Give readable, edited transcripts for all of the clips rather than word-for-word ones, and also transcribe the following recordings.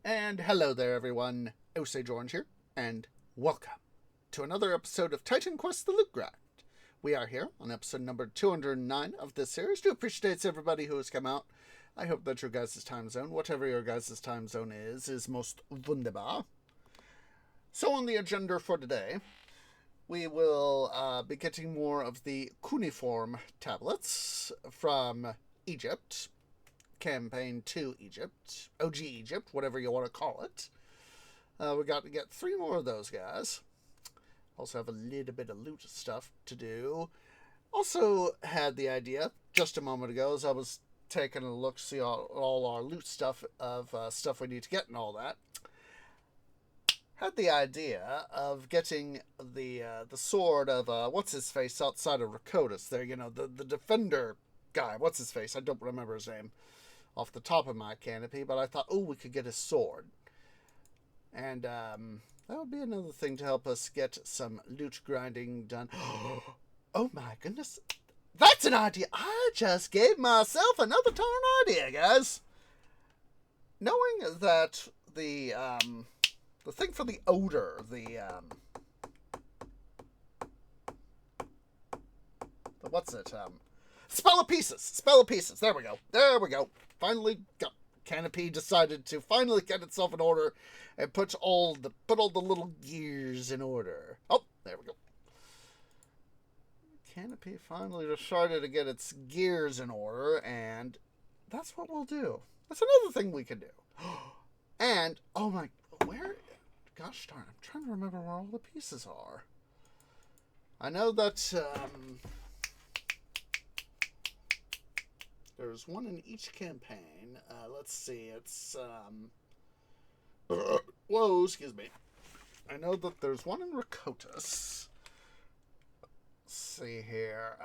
And hello there, everyone. Osage Orange here, and welcome to another episode of Titan Quest: The Loot Grind. We are here on episode number 209 of this series. Do appreciate everybody who has come out. I hope that your guys' time zone, whatever your guys' time zone is most wunderbar. So on the agenda for today, we will be getting more of the cuneiform tablets from Egypt. Campaign 2 Egypt, OG Egypt, whatever you want to call it. We got to get 3 more of those guys. Also have a little bit of loot stuff to do. Also had the idea just a moment ago as I was taking a look, see all our loot stuff of stuff we need to get and all that. Had the idea of getting the sword of what's his face outside of Rakotis there. You know, the defender guy. What's his face? I don't remember his name off the top of my canopy, but I thought, oh, we could get his sword. And that would be another thing to help us get some loot grinding done. Oh my goodness. That's an idea. I just gave myself another darn idea, guys. Knowing that the thing for the odor, the what's it? Spell of Pieces. There we go. Finally got Canopy decided to finally get itself in order and put all the little gears in order. Oh, there we go. Canopy finally decided to get its gears in order, and that's what we'll do. That's another thing we can do. And oh my, where? Gosh darn, I'm trying to remember where all the pieces are. I know that there's one in each campaign. Let's see. It's whoa, excuse me. I know that there's one in Rakotis. Let's see here.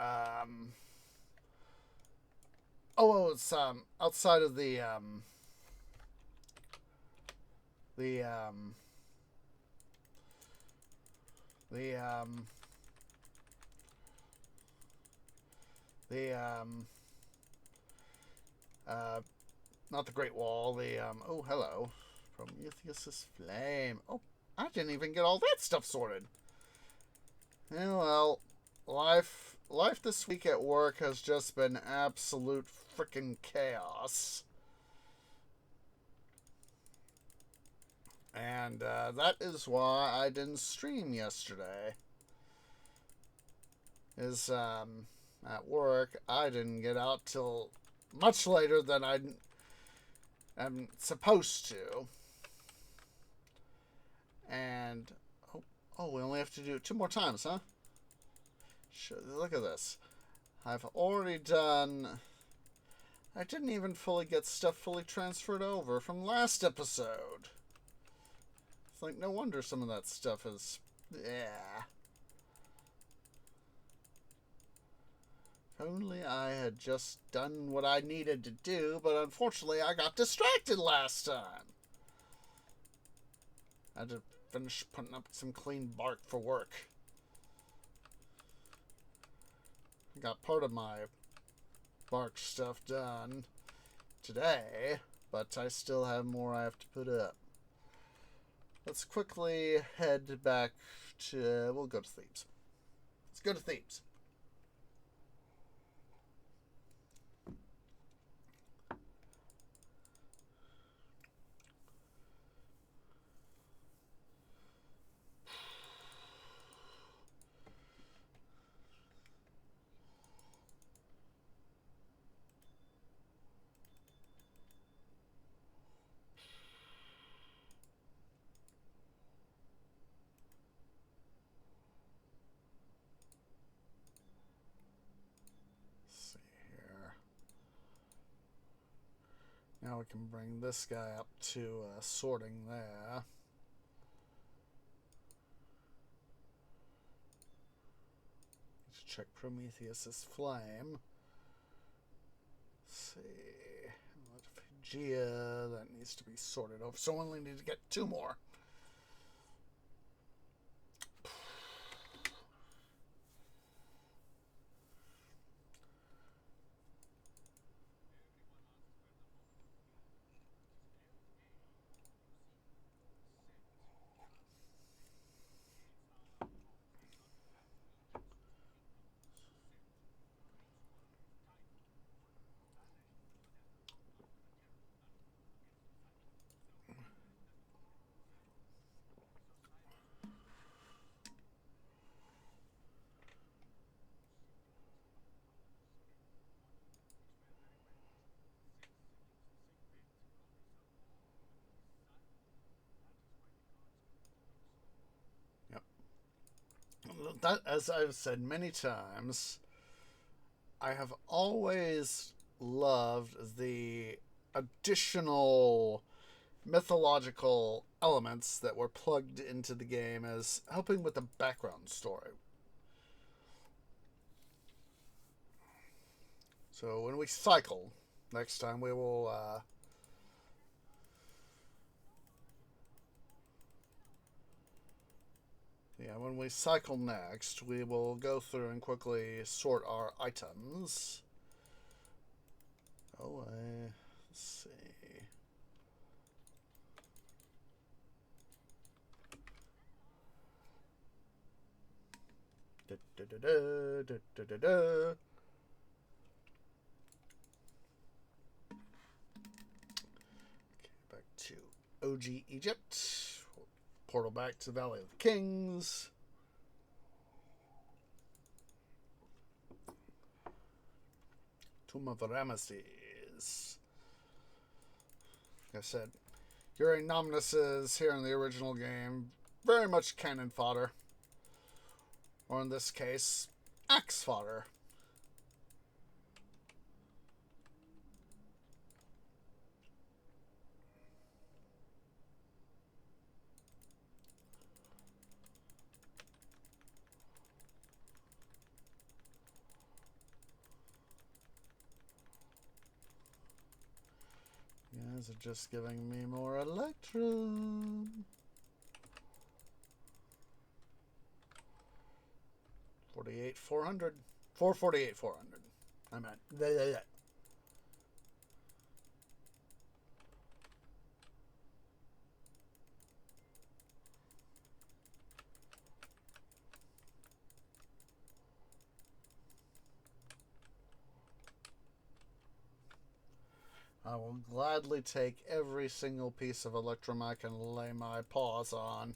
It's outside of the not the Great Wall, oh, hello. Prometheus's Flame. Oh, I didn't even get all that stuff sorted. Well, life this week at work has just been absolute freaking chaos. And that is why I didn't stream yesterday. At work, I didn't get out till much later than I'm supposed to. And we only have to do it 2 more times, huh? Look at this. I've already done. I didn't even fully get stuff fully transferred over from last episode. It's like no wonder some of that stuff is. Yeah. If only I had just done what I needed to do, but unfortunately I got distracted last time. I had to finish putting up some clean bark for work. I got part of my bark stuff done today, but I still have more I have to put up. Let's quickly head back to. We'll go to Thebes. Let's go to Thebes. Now we can bring this guy up to sorting there. Let's check Prometheus's Flame. Let's see. Phrygia, that needs to be sorted over. So we only need to get 2 more. that, as I've said many times, I have always loved the additional mythological elements that were plugged into the game as helping with the background story. So when we cycle, next time we will when we cycle next, we will go through and quickly sort our items. Let's see. Back to OG Egypt. Portal back to the Valley of the Kings. Tomb of the Ramesses. Like I said, Eurynomnus here in the original game, very much cannon fodder. Or in this case, axe fodder. You guys are just giving me more Electrum. 48,400. 448,400. I meant. I will gladly take every single piece of Electrum I can lay my paws on.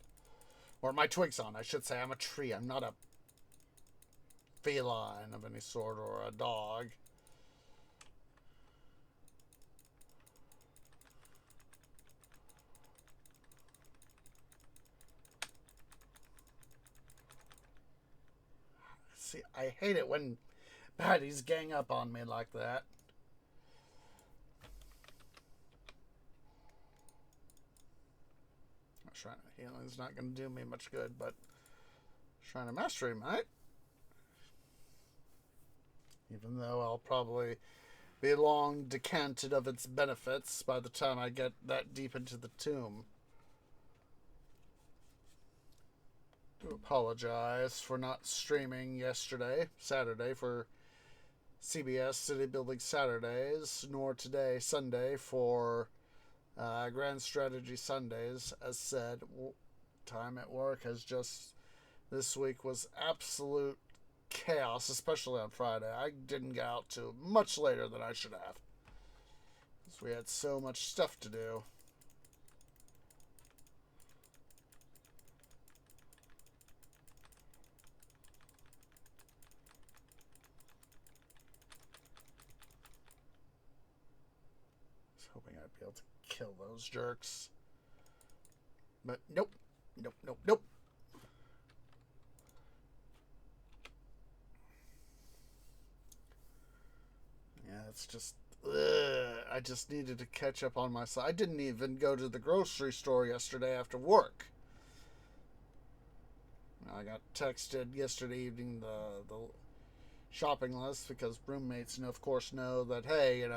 Or my twigs on, I should say. I'm a tree. I'm not a feline of any sort or a dog. See, I hate it when baddies gang up on me like that. Shrine of Healing is not going to do me much good, but Shrine of Mastery might. Even though I'll probably be long decanted of its benefits by the time I get that deep into the tomb. I do apologize for not streaming yesterday, Saturday, for CBS City Building Saturdays, nor today, Sunday, for Grand Strategy Sundays. As said, time at work has just, this week was absolute chaos, especially on Friday. I didn't get out till much later than I should have, because we had so much stuff to do. I was hoping I'd be able to kill those jerks, but nope. Yeah, it's just, I just needed to catch up on myself. I didn't even go to the grocery store yesterday after work. I got texted yesterday evening the shopping list, because roommates, of course, know that, hey, it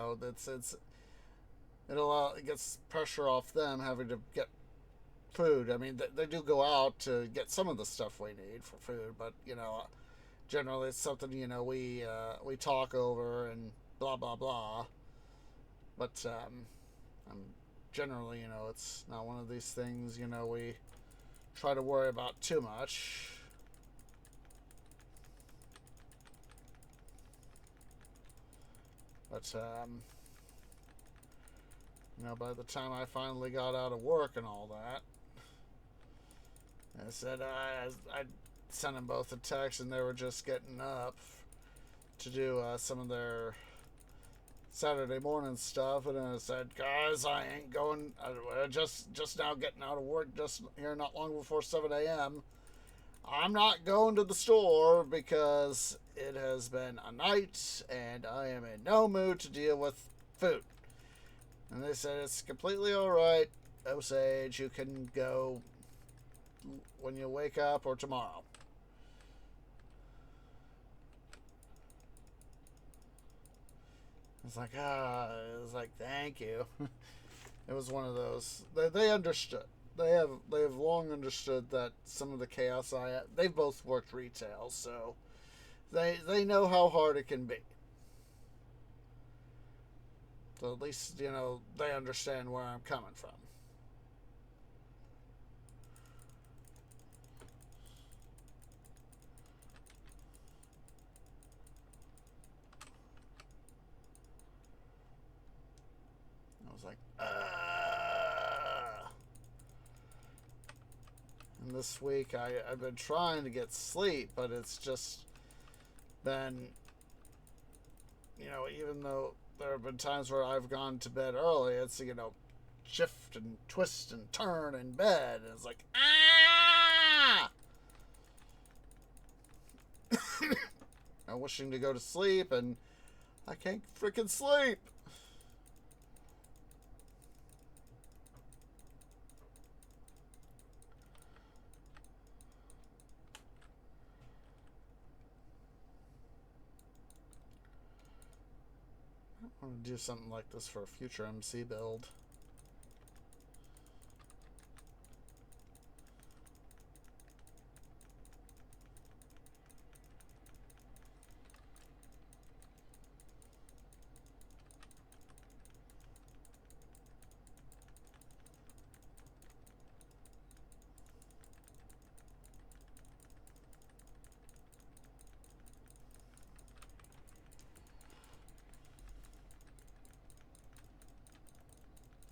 gets pressure off them having to get food. I mean, they do go out to get some of the stuff we need for food, but generally it's something we talk over and blah blah blah. But I'm generally, it's not one of these things we try to worry about too much. But by the time I finally got out of work and all that, I said I sent them both a text, and they were just getting up to do some of their Saturday morning stuff, and I said, guys, I ain't going. I just now getting out of work, just here not long before 7 a.m. I'm not going to the store because it has been a night and I am in no mood to deal with food. And they said it's completely alright, Osage, you can go when you wake up or tomorrow. It's like, thank you. It was one of those. They understood. They have long understood that some of the chaos they've both worked retail, so they know how hard it can be. So at least, they understand where I'm coming from. I was like, And this week I've been trying to get sleep, but it's just been, even though there have been times where I've gone to bed early, it's, shift and twist and turn in bed. And it's like, I'm wishing to go to sleep, and I can't freaking sleep. I want to do something like this for a future MC build.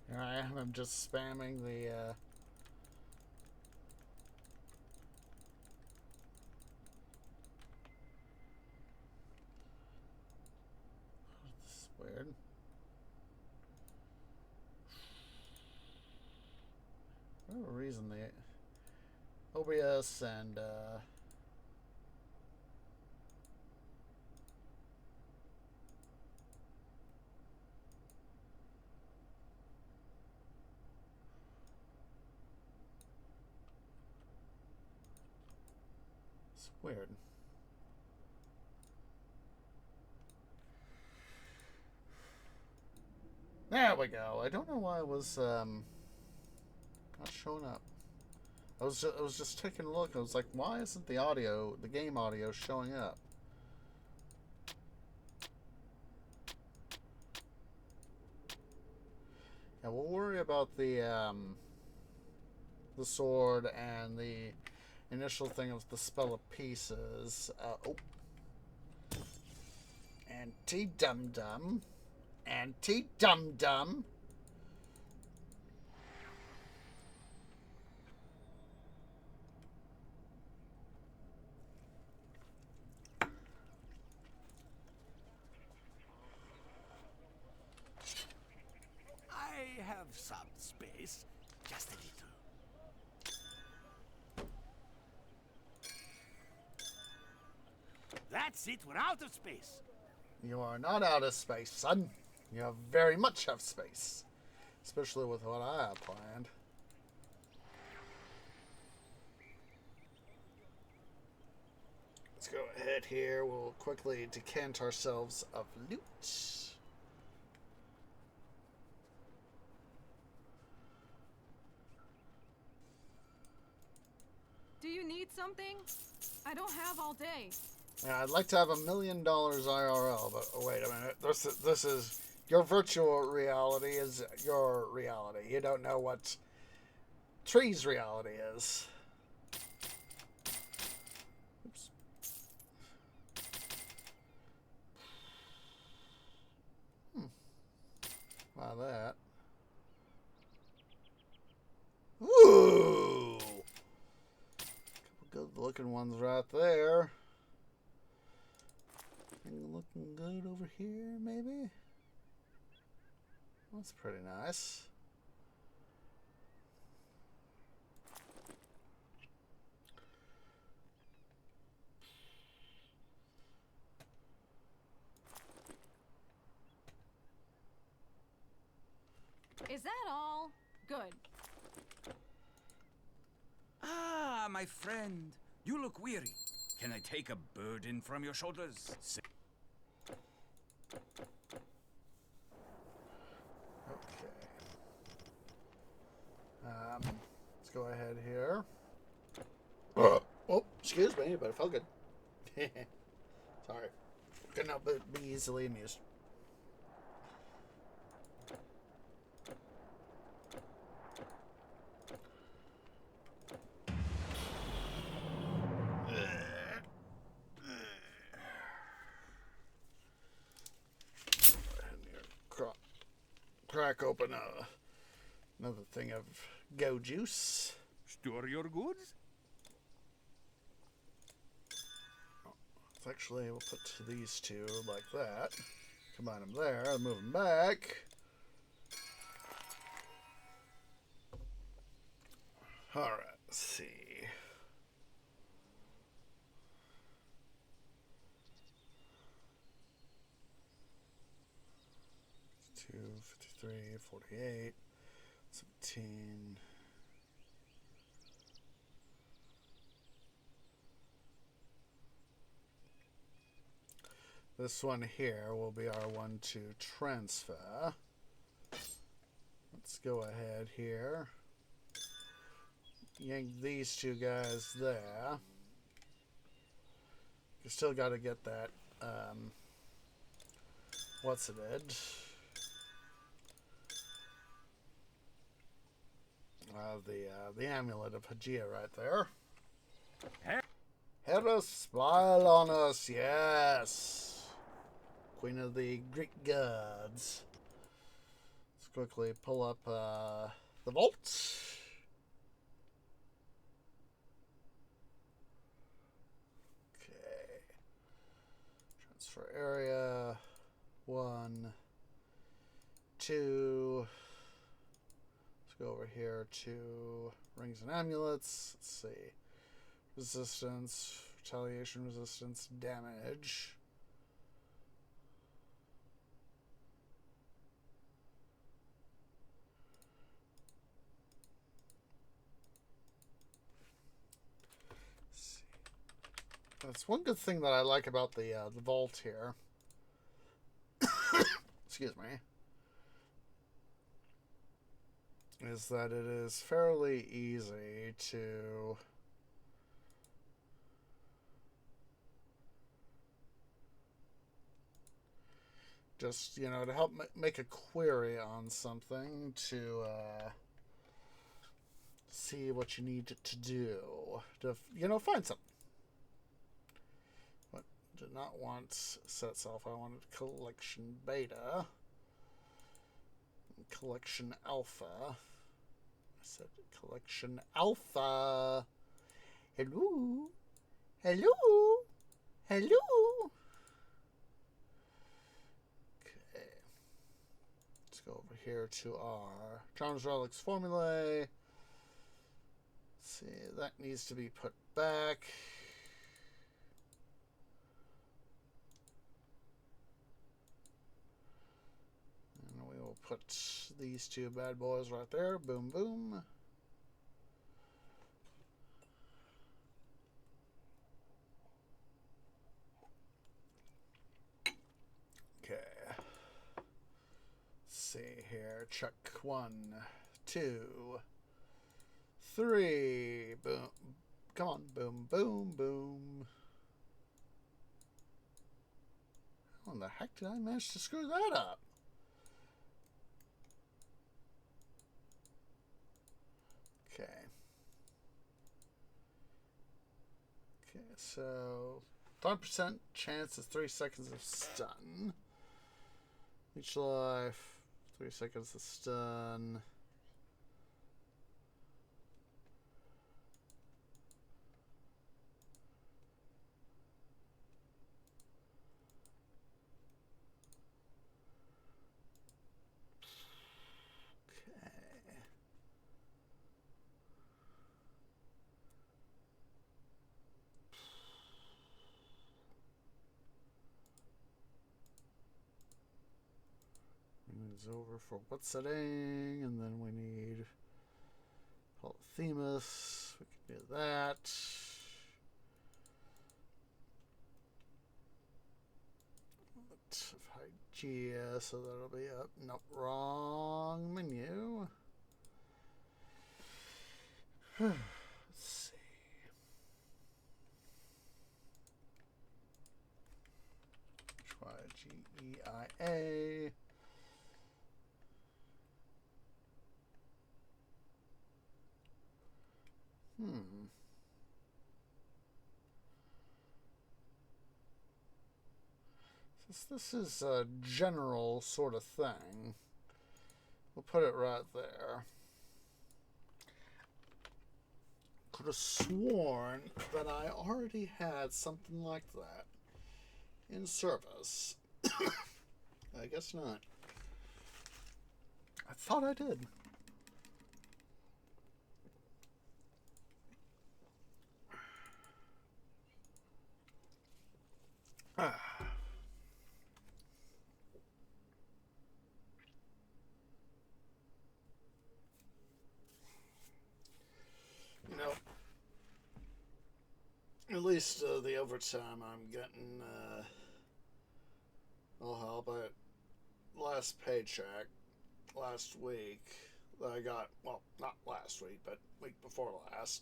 Here I am, I'm just spamming the this is weird. For whatever reason, the OBS and it's weird. There we go. I don't know why it was not showing up. I was just taking a look. I was like, why isn't the game audio showing up? Yeah, we'll worry about the sword and the initial thing of the spell of pieces. Anti-dum-dum. Anti-dum-dum. I have some space, just a little. That's it, we're out of space. You are not out of space, son. You very much have space. Especially with what I have planned. Let's go ahead here. We'll quickly decant ourselves of loot. Do you need something? I don't have all day. Yeah, I'd like to have $1 million IRL, but wait a minute. This is your virtual reality is your reality. You don't know what Tree's reality is. Oops. Wow, that. Ooh! Couple good-looking ones right there. Looking good over here, maybe? That's pretty nice. Is that all? Good. Ah, my friend. You look weary. Can I take a burden from your shoulders? Okay. Let's go ahead here. Oh, excuse me, but it felt good. Sorry. Couldn't help but be easily amused. Crack open another thing of go juice. Store your goods? Actually, we'll put these two like that. Combine them there, move them back. Alright, let's see. Two, 53, 48, 17. This one here will be our one to transfer. Let's go ahead here. Yank these two guys there. You still got to get that, what's it did? The amulet of Hagia right there. Hera, smile on us, yes. Queen of the Greek gods. Let's quickly pull up the vault. Okay. Transfer area. 1, 2. Let's go over here to rings and amulets. Let's see. Resistance, retaliation resistance, damage. Let's see. That's one good thing that I like about the vault here. Excuse me. Is that it is fairly easy to just, you know, to help make a query on something to see what you need to do to, you know, find something. What did not want set self. I wanted collection beta, collection alpha. I said collection alpha. Hello, hello, hello. Go over here to our Charms, Relics, Formulae. Let's see, that needs to be put back. And we will put these two bad boys right there. Boom, boom. See here, check 1, 2, 3, boom, come on, boom, boom, boom. How in the heck did I manage to screw that up? Okay. Okay, so 5% chance is 3 seconds of stun. Each life. 3 seconds to stun. Okay. It's over for what setting, and then we need Polyphemus. We can do that. Hygeia, so that'll be up. Nope, wrong menu. Let's see. Hygeia. Since this is a general sort of thing, we'll put it right there. Could have sworn that I already had something like that in service. I guess not. I thought I did. You know, at least the overtime I'm getting will help. Last paycheck last week that I got, well, not last week, but week before last.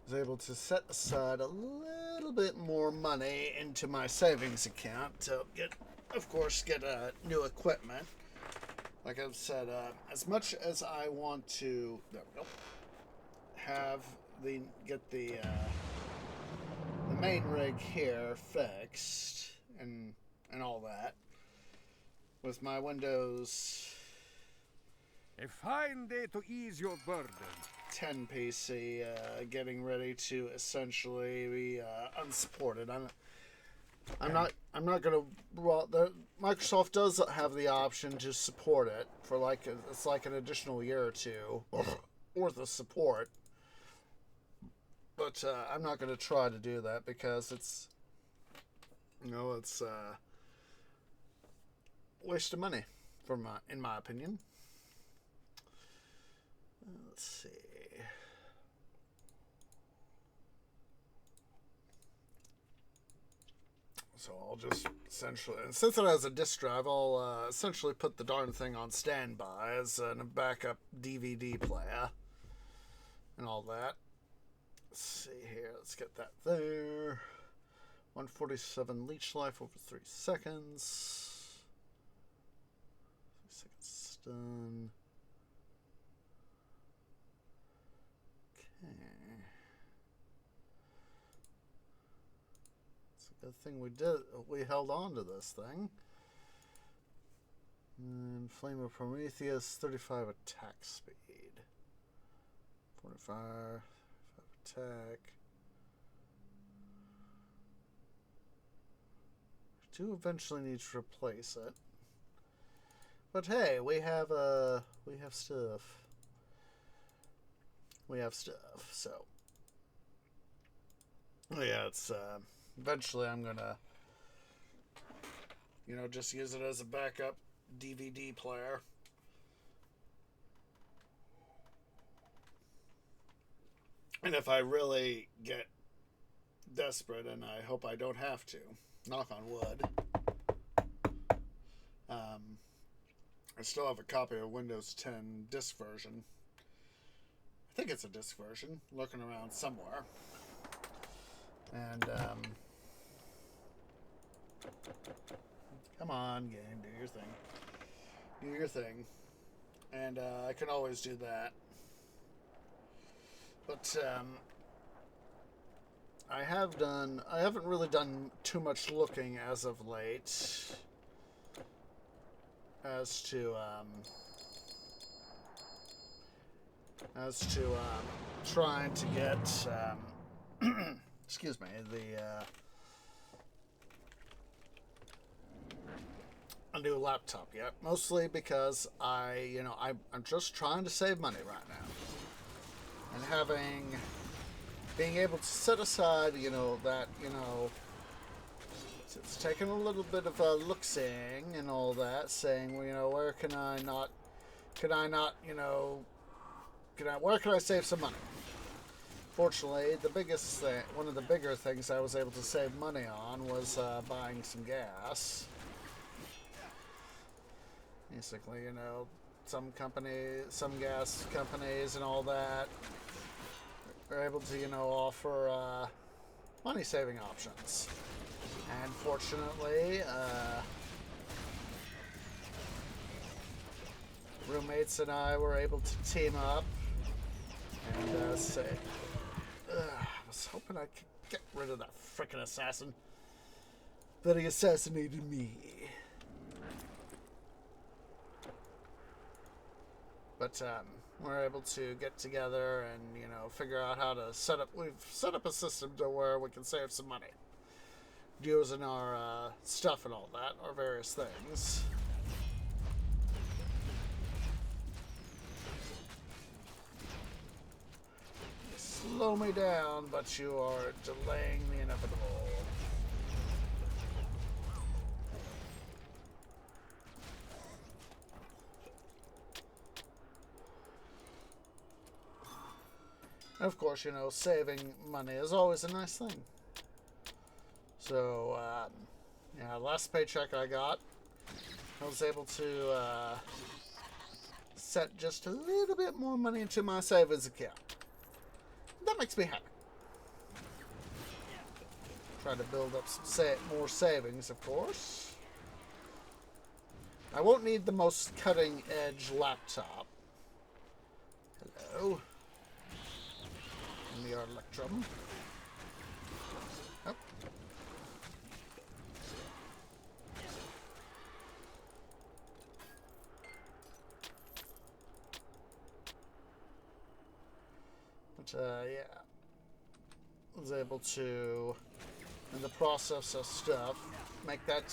Was able to set aside a little bit more money into my savings account to get new equipment. Like I've said, as much as I want to get the main rig here fixed and all that with my Windows A fine day to ease your burden. 10 PC getting ready to essentially be unsupported. I'm not gonna. Well, Microsoft does have the option to support it for it's like an additional year or two worth of support. But I'm not gonna try to do that because it's waste of money in my opinion. Let's see. So I'll just essentially, since it has a disk drive, I'll essentially put the darn thing on standby as a backup DVD player and all that. Let's see here. Let's get that there. 147 leech life over 3 seconds. 3 seconds stun. Okay. Good thing we held on to this thing. And Flame of Prometheus, 35 attack speed. 45 attack. I do eventually need to replace it. But hey, we have stuff. We have stuff, so. Oh yeah, it's eventually I'm gonna just use it as a backup DVD player. And if I really get desperate, and I hope I don't have to, knock on wood, I still have a copy of Windows 10 disk version. I think it's a disk version, looking around somewhere. And come on, game, do your thing. Do your thing. And I can always do that. But I haven't really done too much looking as of late as to trying to get excuse me, a new laptop yet. Mostly because I'm just trying to save money right now. And being able to set aside, So it's taken a little bit of look-seeing and all that, saying, well, you know, where can I not, you know, where can I save some money? Fortunately, the biggest thing, one of the bigger things I was able to save money on was buying some gas. Basically, you know, some gas companies and all that are able to, you know, offer money-saving options. And fortunately, roommates and I were able to team up and say, I was hoping I could get rid of that frickin' assassin, but he assassinated me. But we're able to get together and, you know, figure out how to set up. We've set up a system to where we can save some money using our stuff and all that, our various things. You slow me down, but you are delaying the inevitable. And of course, you know, saving money is always a nice thing. So, yeah, last paycheck I got, I was able to set just a little bit more money into my savings account. That makes me happy. Try to build up some more savings, of course. I won't need the most cutting-edge laptop. Hello. And the Electrum. Oh. But, yeah. I was able to, in the process of stuff, make that,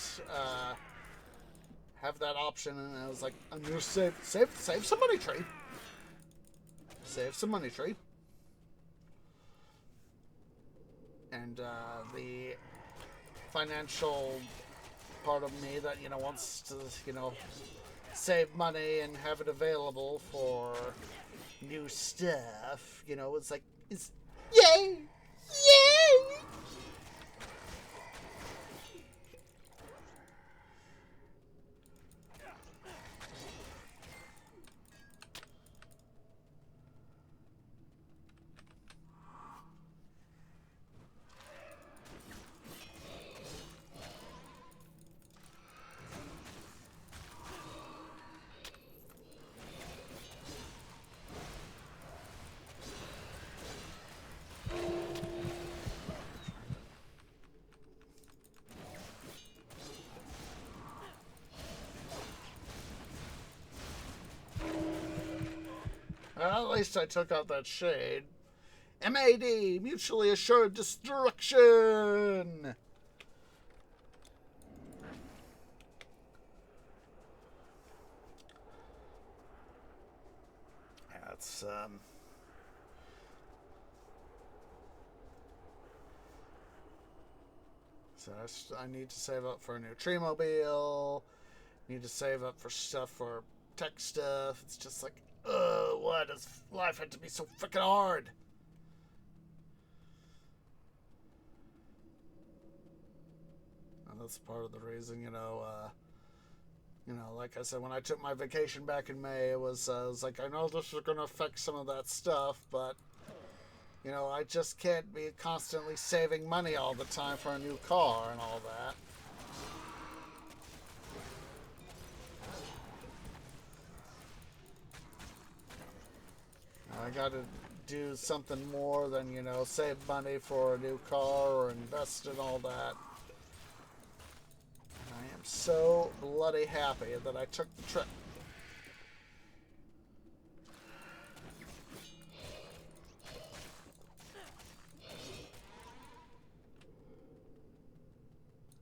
have that option, and I was like, I'm gonna save some money, trade. Save some money, trade. And the financial part of me that, you know, wants to, you know, save money and have it available for new stuff, you know, it's like, it's yay! Yay! Well, at least I took out that shade. MAD, mutually assured destruction. That's so I need to save up for a new Treemobile. Need to save up for stuff for tech stuff. It's just like, why does life have to be so freaking hard? And that's part of the reason, you know, like I said, when I took my vacation back in May, I was like, I know this is going to affect some of that stuff, but, you know, I just can't be constantly saving money all the time for a new car and all that. I got to do something more than, you know, save money for a new car or invest in all that. I am so bloody happy that I took the trip.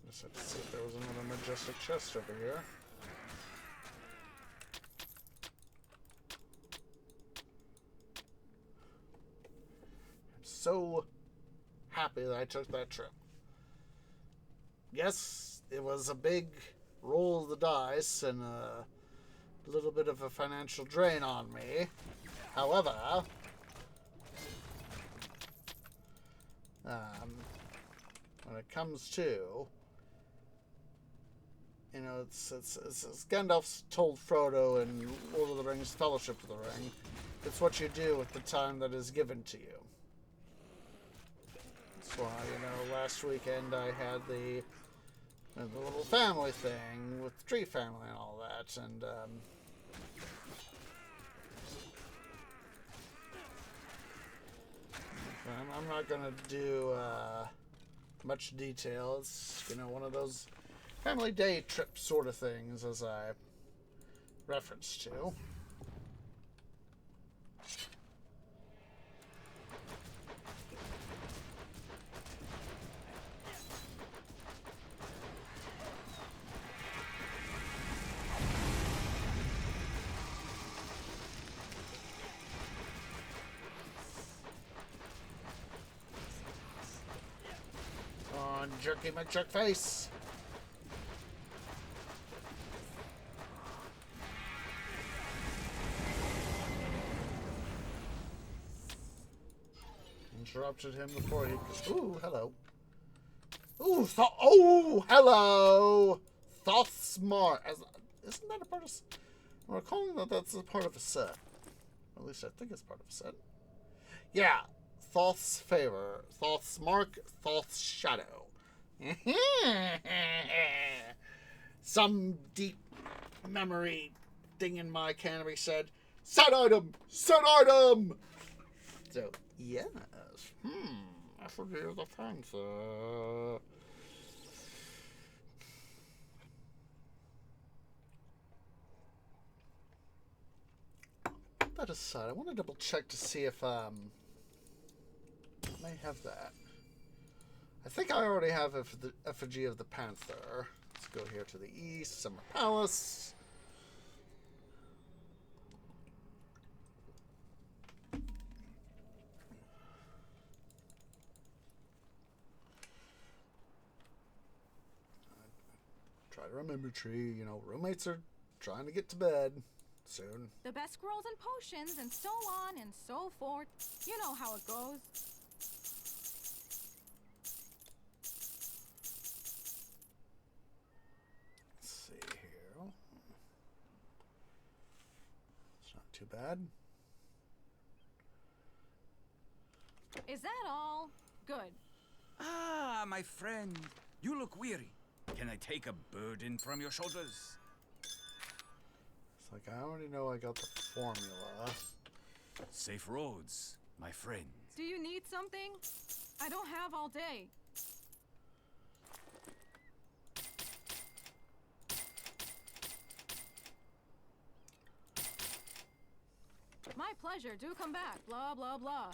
Just had to see if there was another majestic chest over here. So happy that I took that trip. yes, it was a big roll of the dice and a little bit of a financial drain on me. However, when it comes to, you know, it's Gandalf's told Frodo in Lord of the Rings, Fellowship of the Ring, it's what you do with the time that is given to you. That's why, you know, last weekend I had the little family thing with the Tree family and all that, and I'm not gonna do much detail. It's, you know, one of those family day trip sort of things, as I referenced to. On Jerky McJerkface. Interrupted him before he could. Ooh, hello. Ooh, oh, hello! Thothsmar. Isn't that a part of... I'm recalling that that's a part of a set. At least I think it's part of a set. Yeah. Thoth's Favor. Thoth's Mark. Thoth's Shadow. Some deep memory thing in my cannery said, set item! Set item! So, yes. I forget the answer. That aside, I want to double check to see if I may have that. I think I already have the effigy of the panther. Let's go here to the east, Summer Palace. Try to remember, Tree. You know, roommates are trying to get to bed soon. The best scrolls and potions and so on and so forth. You know how it goes. Let's see here. It's not too bad. Is that all? Good. Ah, my friend. You look weary. Can I take a burden from your shoulders? It's like I already know I got the formula. Safe roads, my friend. Do you need something? I don't have all day. My pleasure. Do come back. Blah, blah, blah.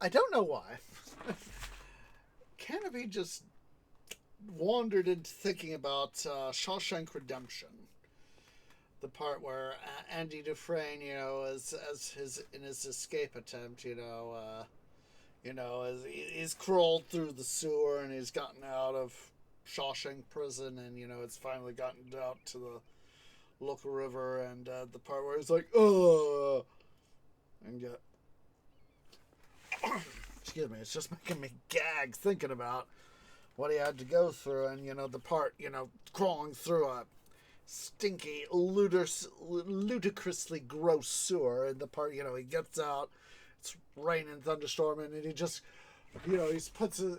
I don't know why. Canopy just wandered into thinking about Shawshank Redemption. The part where Andy Dufresne, you know, as in his escape attempt, as he's crawled through the sewer and he's gotten out of Shawshank prison, and it's finally gotten out to the local river, and the part where he's like, ugh, and excuse me, it's just making me gag thinking about what he had to go through, and the part, crawling through a stinky, ludicrously gross sewer, and the part, he gets out, it's raining, thunderstorming, and he just, he puts his,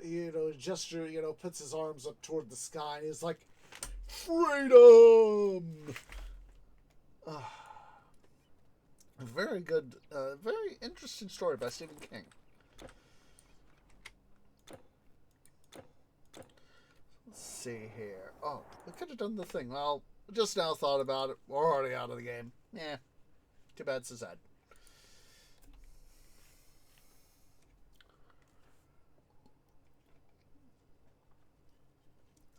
gesture, puts his arms up toward the sky, and he's like, freedom! A very good, very interesting story by Stephen King. Let's see here. Oh, we could have done the thing. Well, just now thought about it. We're already out of the game. Yeah. Too bad, so sad.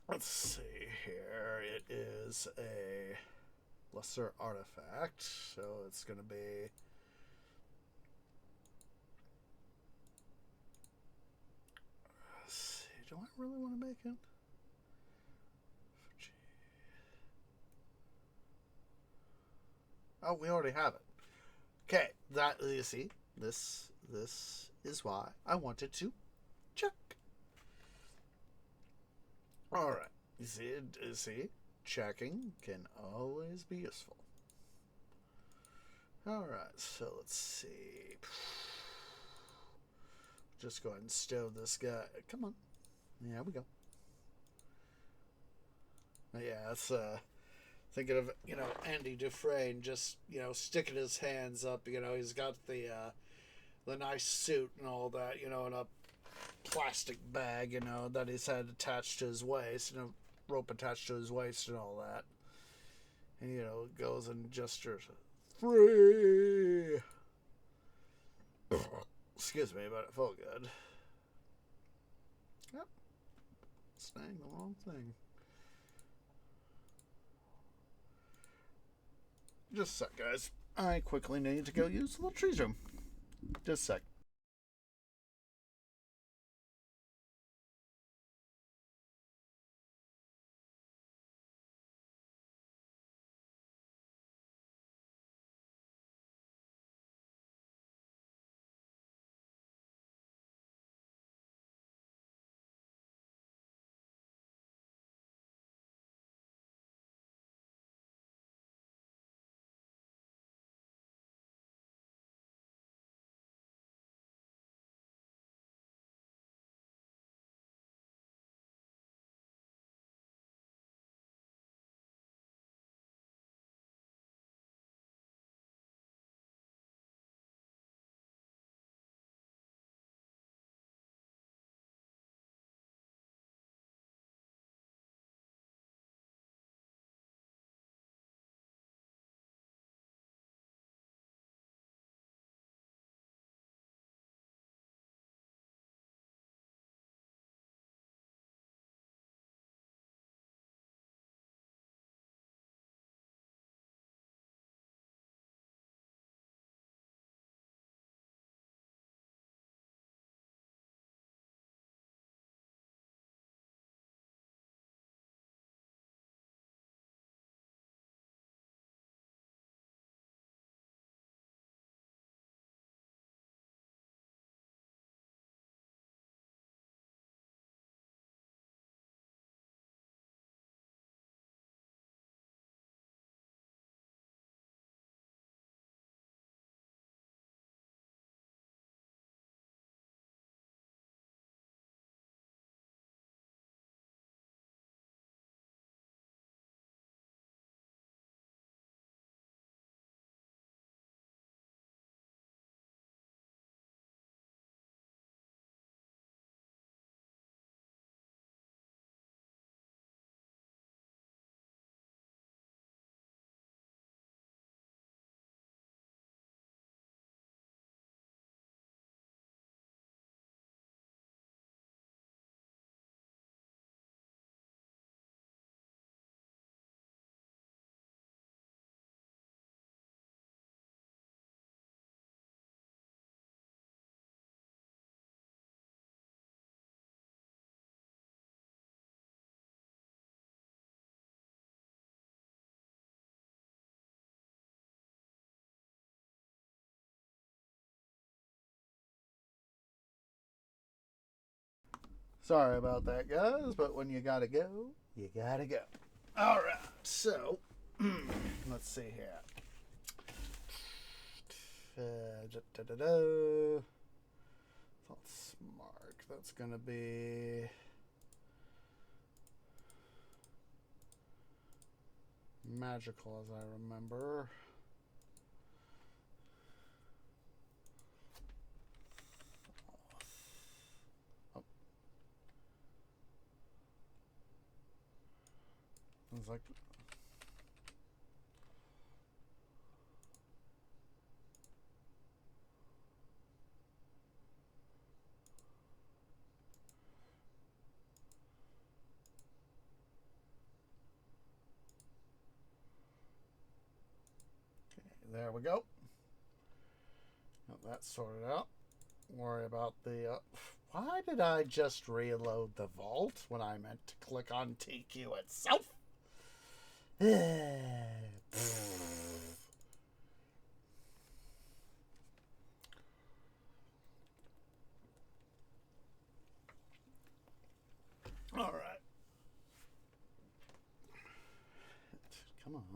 Let's see here. It is a lesser artifact, so it's going to be... Let's see. Do I really want to make it? Oh, we already have it. Okay, that, you see, this is why I wanted to check. Alright, you see, checking can always be useful. Alright, so let's see. Just go ahead and stow this guy. Come on. There we go. Yeah, that's, thinking of, Andy Dufresne just, sticking his hands up. He's got the nice suit and all that, in a plastic bag, that he's had attached to his waist, rope attached to his waist and all that. And, goes and gestures, free! Excuse me, but it felt good. Yep. Saying the wrong thing. Just a sec, guys. I quickly need to go use the little trees room. Just a sec. Sorry about that, guys, but when you gotta go, you gotta go. Alright, so, let's see here. That's Mark. That's gonna be magical, as I remember. It's like, okay, there we go. Got that sorted out. Worry about the. Why did I just reload the vault when I meant to click on TQ itself?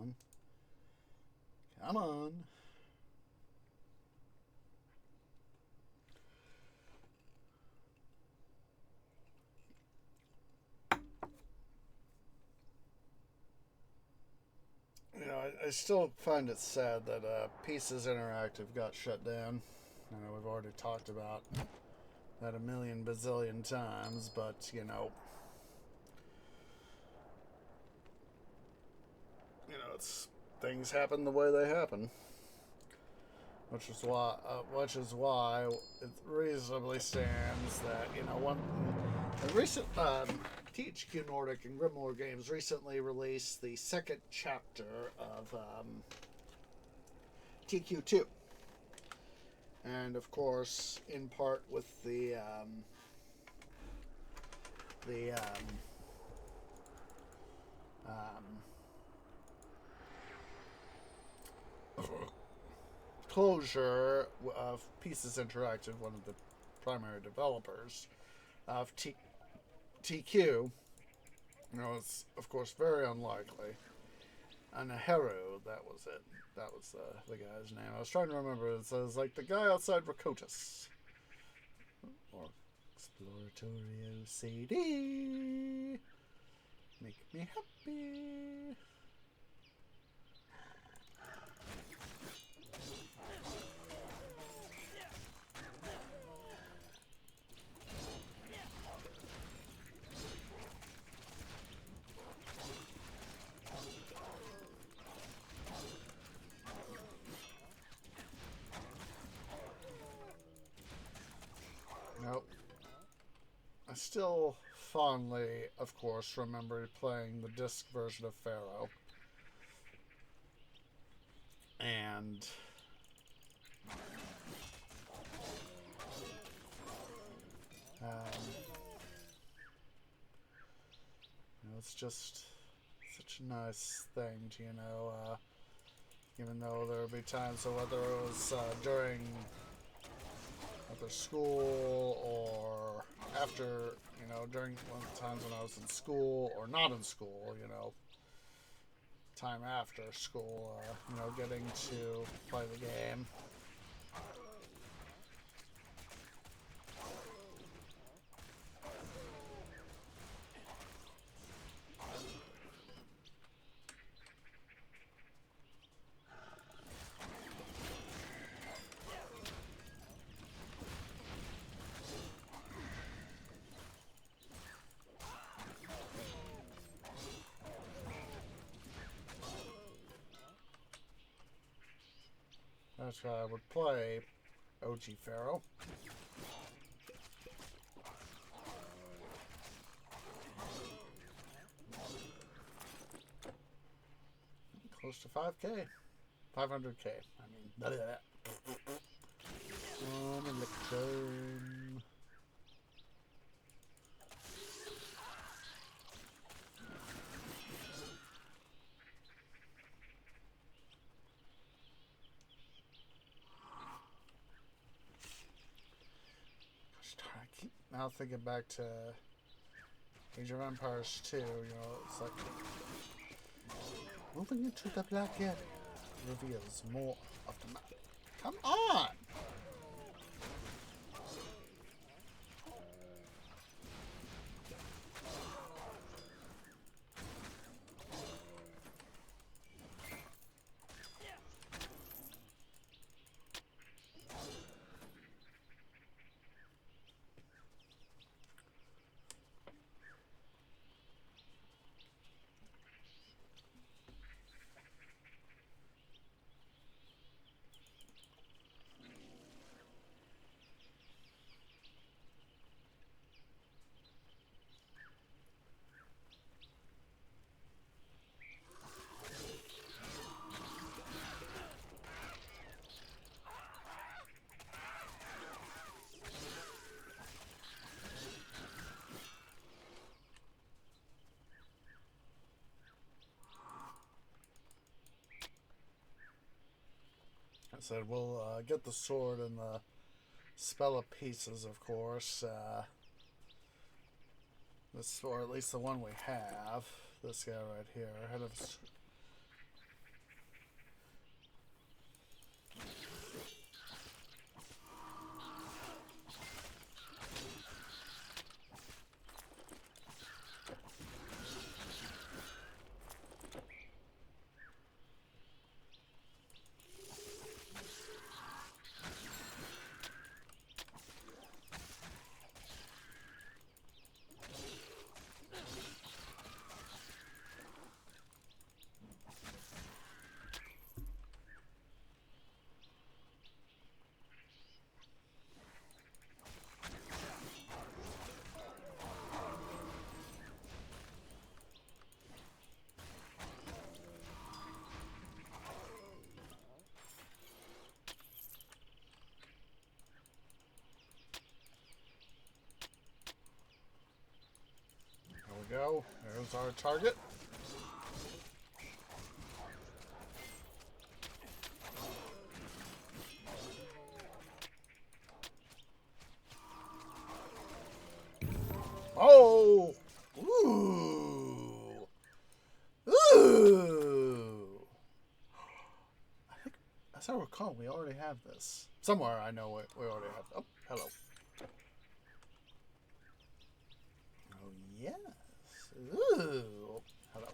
on. Come on. You know, I still find it sad that Pieces Interactive got shut down. I know we've already talked about that a million bazillion times, but, you know, it's things happen the way they happen, which is why it reasonably stands that, you know, one recent THQ Nordic and Grimoire Games recently released the second chapter of TQ2, and of course, in part with the closure of Pieces Interactive, one of the primary developers of TQ. You know, it's of course very unlikely. And Heru, that was it. That was the guy's name. I was trying to remember. It says like the guy outside Rakotis. Or Exploratory OCD. Make me happy. Nope. I still fondly, of course, remember playing the disc version of Pharaoh. And you know, it's just such a nice thing to, you know, even though there would be times, so whether it was during either school or after, you know, during one of the times when I was in school or not in school, you know, time after school, you know, getting to play the game. That's how I would play OG Pharaoh. Close to 5K. 500K. I mean, blah, blah, blah. Electron. I keep now thinking back to Age of Empires 2, you know, it's like moving into the black area reveals more of the map. Come on! I said we'll get the sword and the spell of pieces, of course. This, or at least the one we have. This guy right here, head of There's our target. Oh! Ooh! Ooh! I think, as I recall, we already have this. Somewhere I know we already have. Oh, hello. Oh, yes. Ooh! Hello.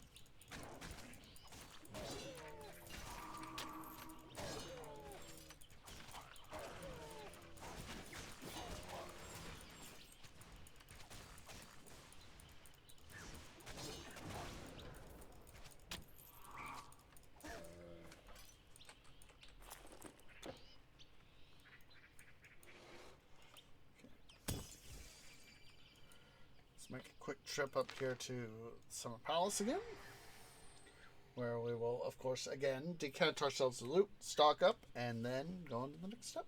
Make a quick trip up here to Summer Palace again, where we will, of course, again decant ourselves the loot, stock up, and then go on to the next step.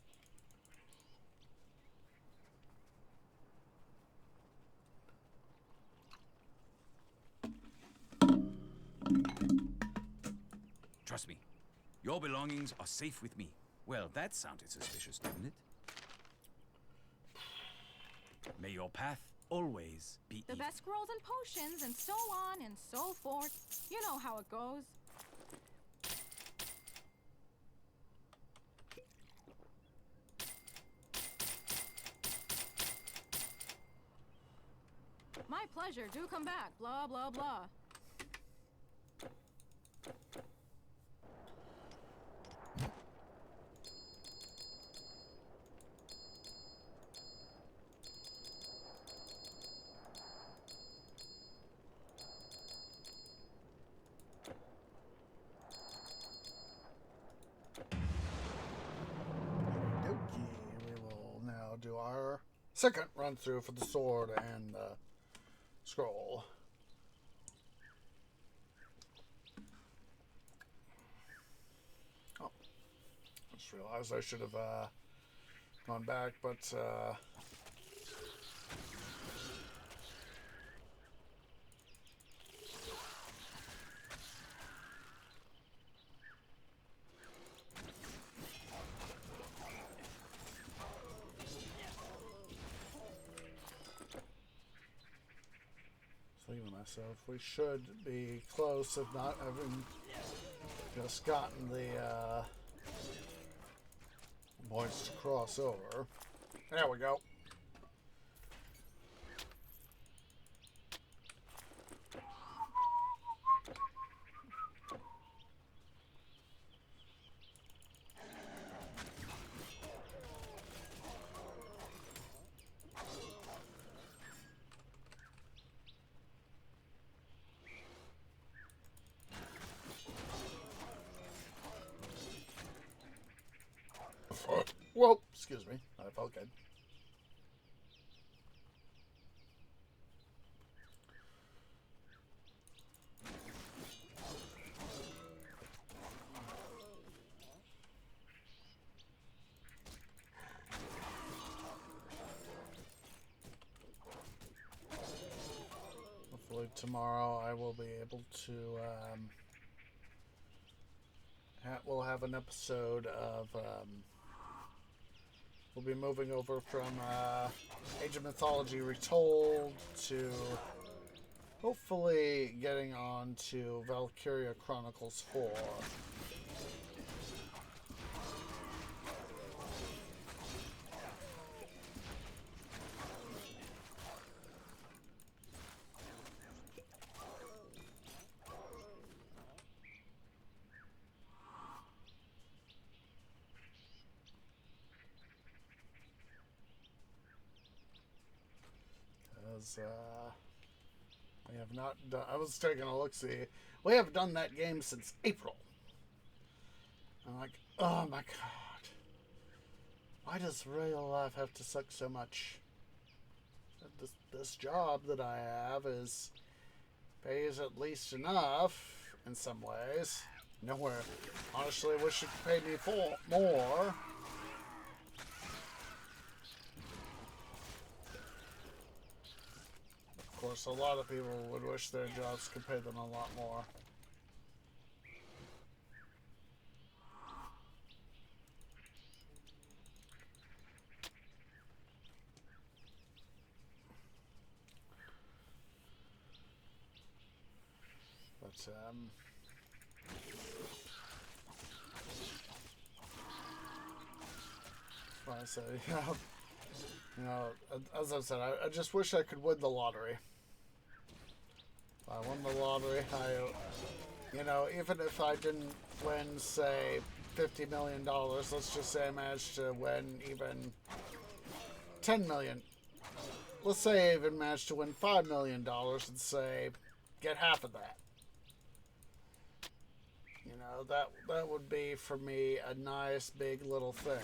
Trust me, your belongings are safe with me. Well, that sounded suspicious, didn't it? May your path always be The even. best scrolls and potions and so on and so forth. You know how it goes. My pleasure. Do come back. Blah, blah, blah. We will now do our second run through for the sword and the scroll. Oh, I just realized I should have gone back, but myself, we should be close, if not having just gotten the points to cross over. There we go. Whoa, excuse me. I felt good. Hopefully tomorrow I will be able to we'll have an episode of we'll be moving over from Age of Mythology Retold to hopefully getting on to Valkyria Chronicles 4. We have not done. I was taking a look. See, we have done that game since April. I'm like, oh my god, why does real life have to suck so much? This job that I have pays at least enough in some ways. Nowhere, honestly, wish it paid me more. course, a lot of people would wish their jobs could pay them a lot more. But, I say, you know, as I said, I just wish I could win the lottery. If I won the lottery, you know, even if I didn't win, say, $50 million, let's just say I managed to win even $10 million. Let's say I even managed to win $5 million and say, get half of that. You know, that would be, for me, a nice, big little thing.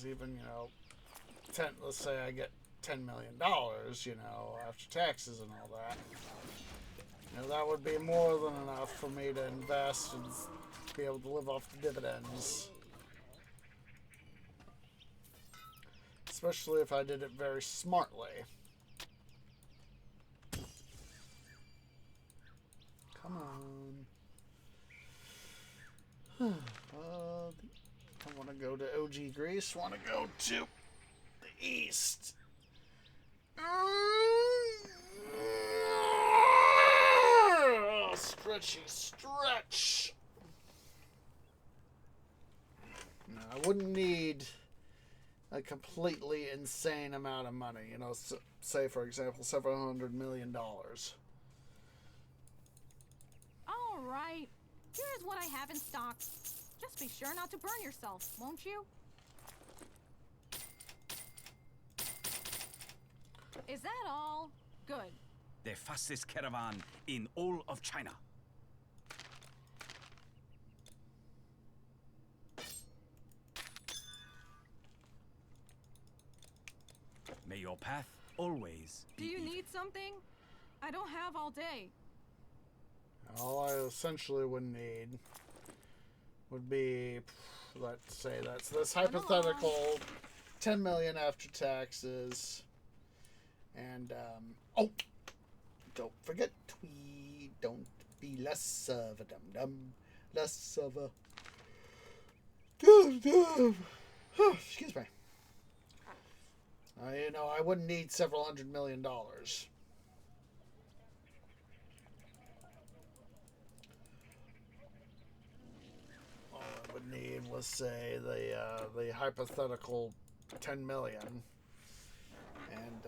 Even, you know, let's say I get $10 million, you know, after taxes and all that. You know, that would be more than enough for me to invest and be able to live off the dividends. Especially if I did it very smartly. Come on. I want to go to OG Greece. Want to go to the east. Stretchy stretch. No, I wouldn't need a completely insane amount of money. You know, say for example, several $100 million. All right. Here's what I have in stock. Just be sure not to burn yourself, won't you? Is that all? Good. The fastest caravan in all of China. May your path always be Do you even. need something? I don't have all day. All I essentially would need would be, let's say that's this hypothetical 10 million after taxes. And, oh, don't forget, we don't be less of a dum-dum, less of a dum-dum. Excuse me. You know, I wouldn't need several $100 million. All I would need was, say, the hypothetical 10 million. And,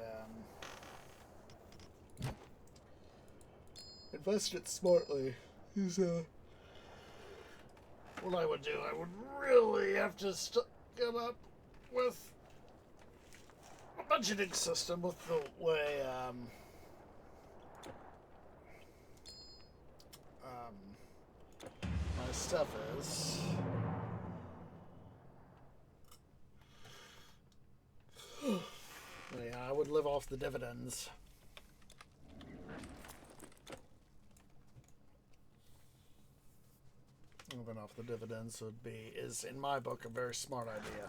invest it smartly. Is, what I would do, I would really have to get up with a budgeting system with the way, my stuff is. Yeah, I would live off the dividends. Living off the dividends is in my book a very smart idea.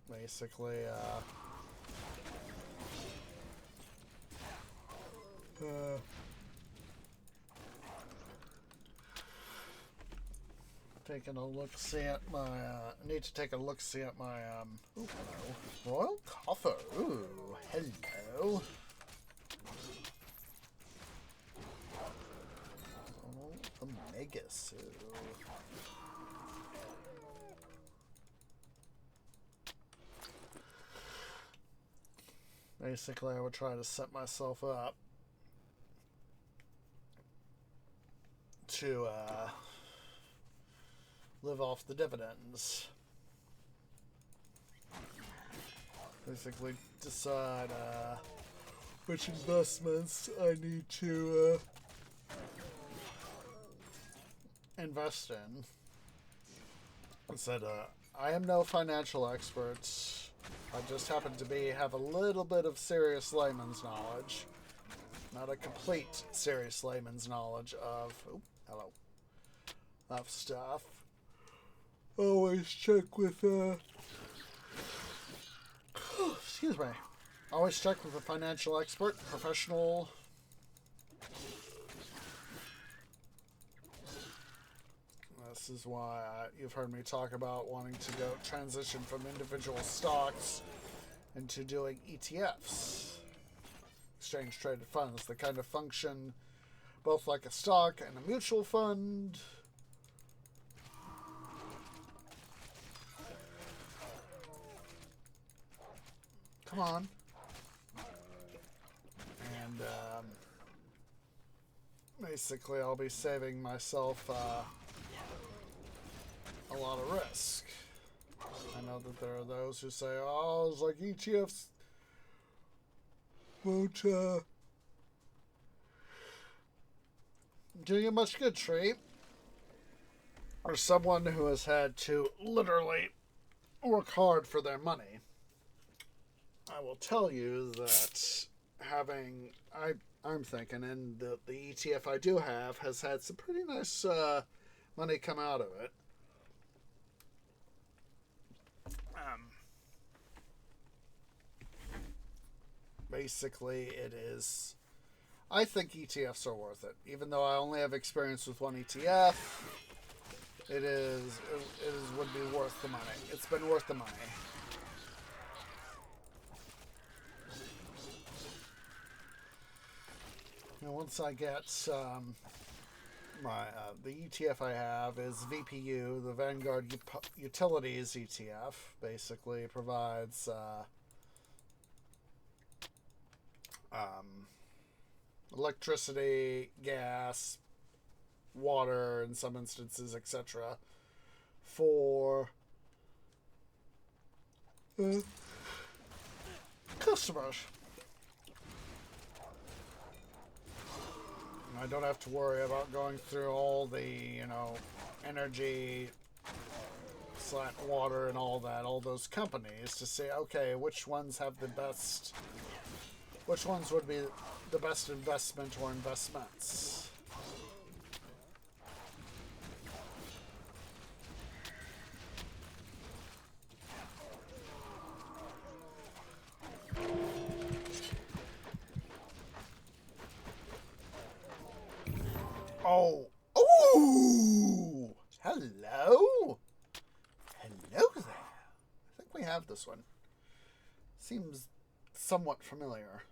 Basically, taking a look-see at my, need to take a look-see at my, ooh, hello. Royal Coffer, ooh, hello. Oh, the Megasu. Basically, I would try to set myself up to live off the dividends. Basically decide which investments I need to invest in. I said, I am no financial expert. I just happen to have a little bit of serious layman's knowledge. Not a complete serious layman's knowledge of, of stuff. Always check with, excuse me. Always check with a financial expert, professional. This is why you've heard me talk about wanting to transition from individual stocks into doing ETFs, exchange traded funds. They kind of function both like a stock and a mutual fund. Come on. And basically I'll be saving myself a lot of risk. I know that there are those who say, oh, it's like ETFs won't do you much good, Tree. Or someone who has had to literally work hard for their money. I will tell you that I'm thinking, and the ETF I do have has had some pretty nice money come out of it. Basically, it is. I think ETFs are worth it, even though I only have experience with one ETF. It would be worth the money. It's been worth the money. Now, once I get the ETF I have is VPU, the Vanguard Utilities ETF. Basically, provides electricity, gas, water, in some instances, etc., for customers. I don't have to worry about going through all the, energy, water, and all those companies to say, okay, which ones have the best, which ones would be the best investment or investments. Oh. Ooh! Hello? Hello there. I think we have this one. Seems somewhat familiar.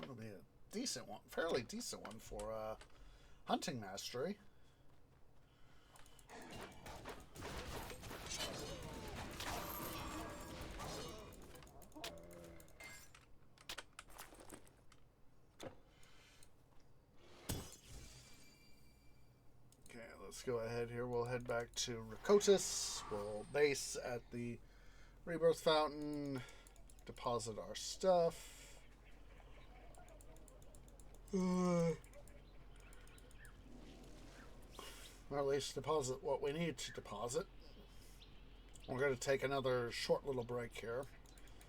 It'll be a decent one, fairly decent one for hunting mastery. Let's go ahead here. We'll head back to Rakotis. We'll base at the Rebirth Fountain. Deposit our stuff. Or at least deposit what we need to deposit. We're going to take another short little break here.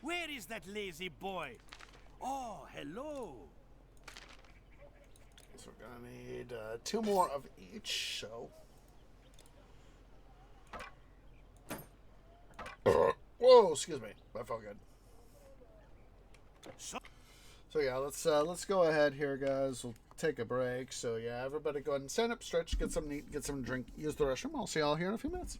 Where is that lazy boy? Oh, hello. So we're going to need 2 more of each, so... Whoa, excuse me. That felt good. So yeah, let's go ahead here, guys. We'll take a break. So yeah, everybody go ahead and stand up, stretch, get some get some drink, use the restroom. I'll see y'all here in a few minutes.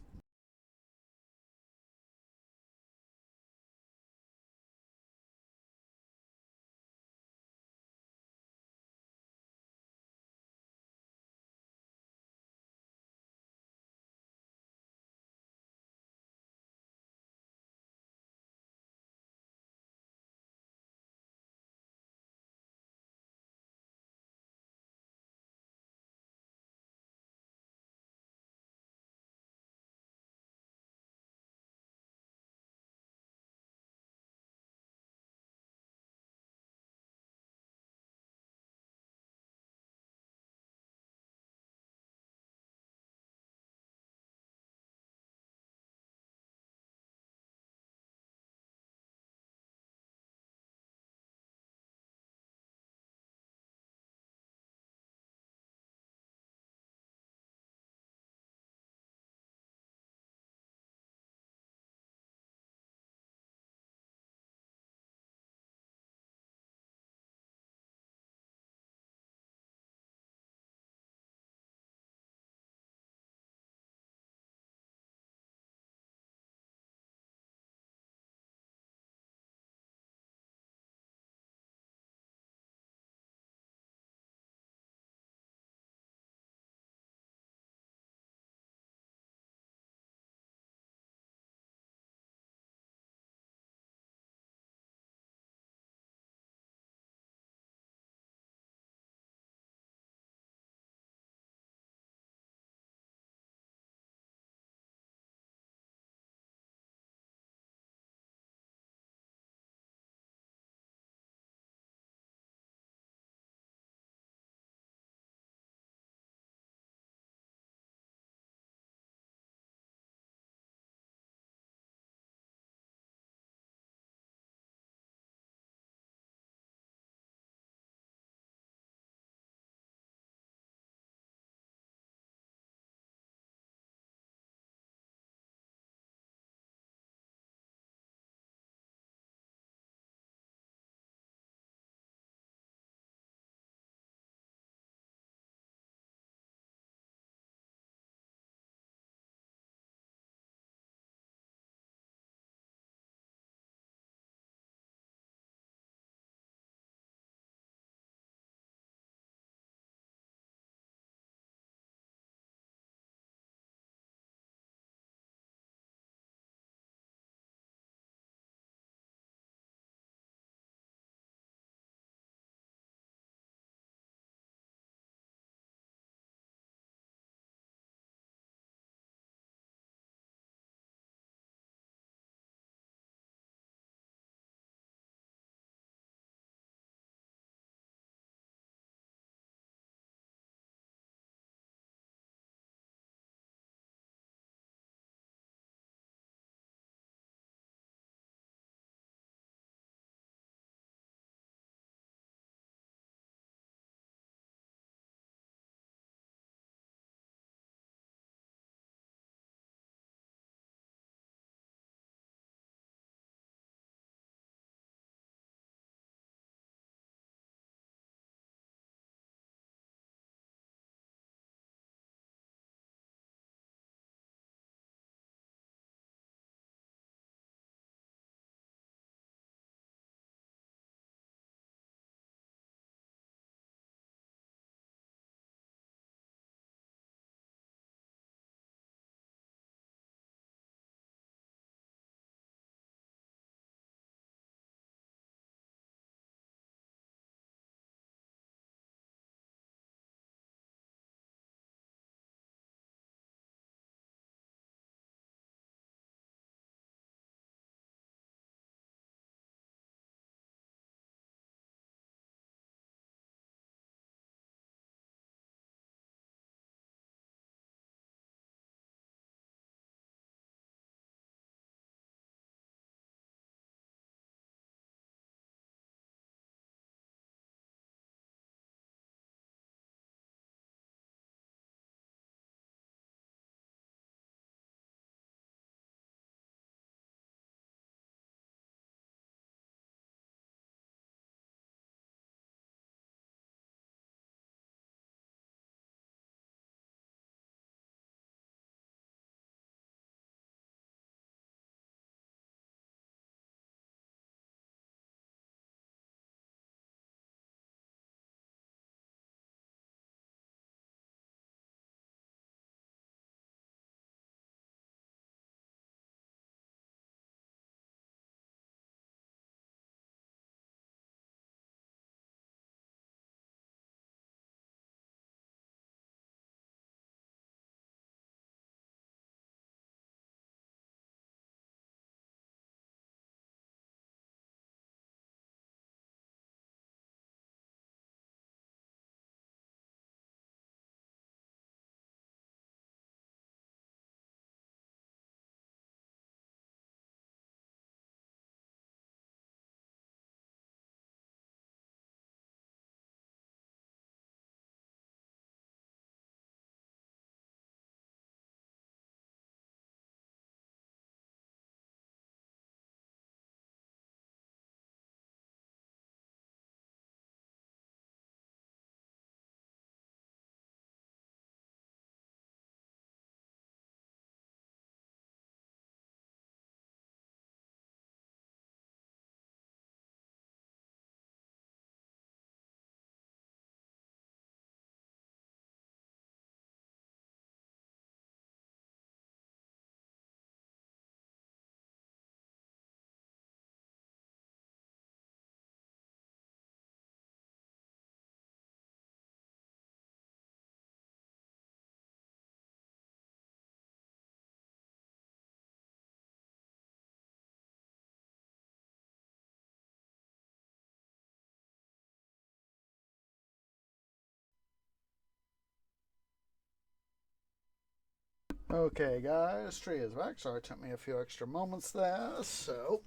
Okay, guys, tree is back. Sorry, it took me a few extra moments there. So,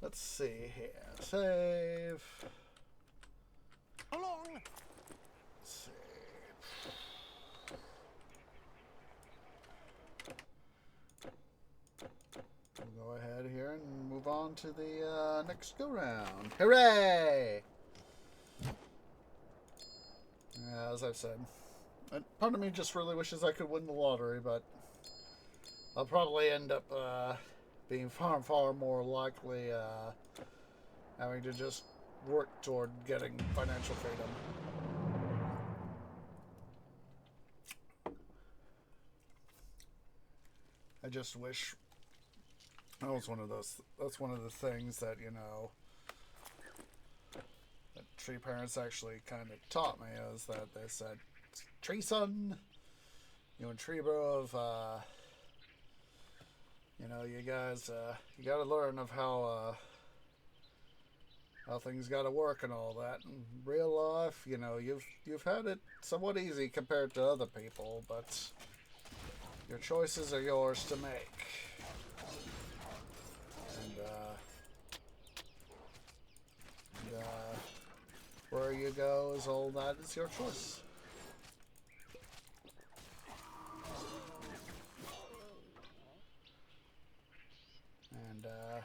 let's see here. Save. Along. Save. We'll go ahead here and move on to the next go round. Hooray! As I've said, part of me just really wishes I could win the lottery, but I'll probably end up being far more likely having to just work toward getting financial freedom. I just wish that was one of those. That's one of the things that, you know, that tree parents actually kind of taught me, is that they said, "Tree son, you and Tree bro, of you know, you guys, you got to learn of how things got to work and all that. In real life, you know, you've had it somewhat easy compared to other people, but your choices are yours to make. And where you go is all that is your choice." And I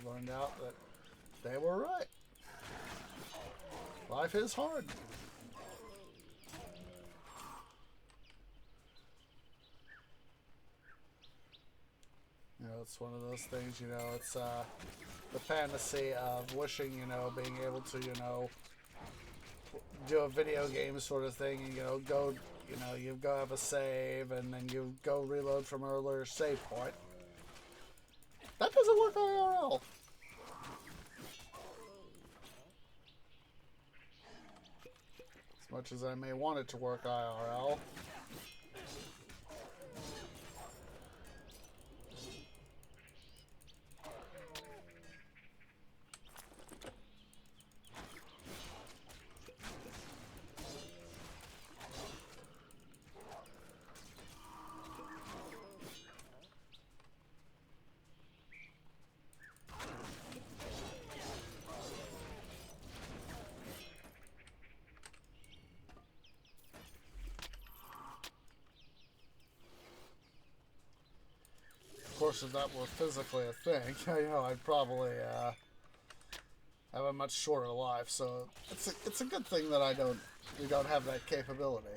learned out that they were right. Life is hard. You know, it's one of those things, you know, it's the fantasy of wishing, you know, being able to, you know, do a video game sort of thing, and, you know, go, you know, you go have a save, and then you go reload from an earlier save point. That doesn't work IRL. As much as I may want it to work IRL. Of course, if that were physically a thing, you know, I'd probably have a much shorter life. So it's a good thing that we don't have that capability.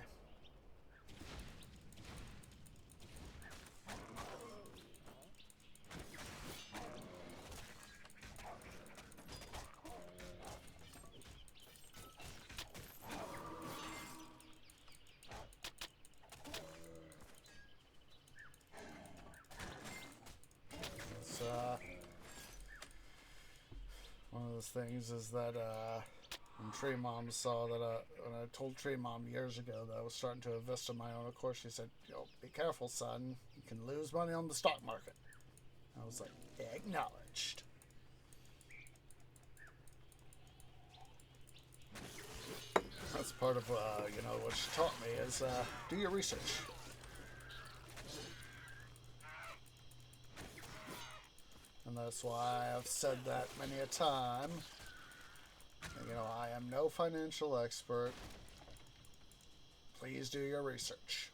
One of those things is that when Tree Mom saw that when I told Tree Mom years ago that I was starting to invest in my own, of course, she said, "Yo, be careful, son. You can lose money on the stock market." I was like, acknowledged. That's part of you know, what she taught me is do your research. And that's why I've said that many a time. You know, I am no financial expert. Please do your research.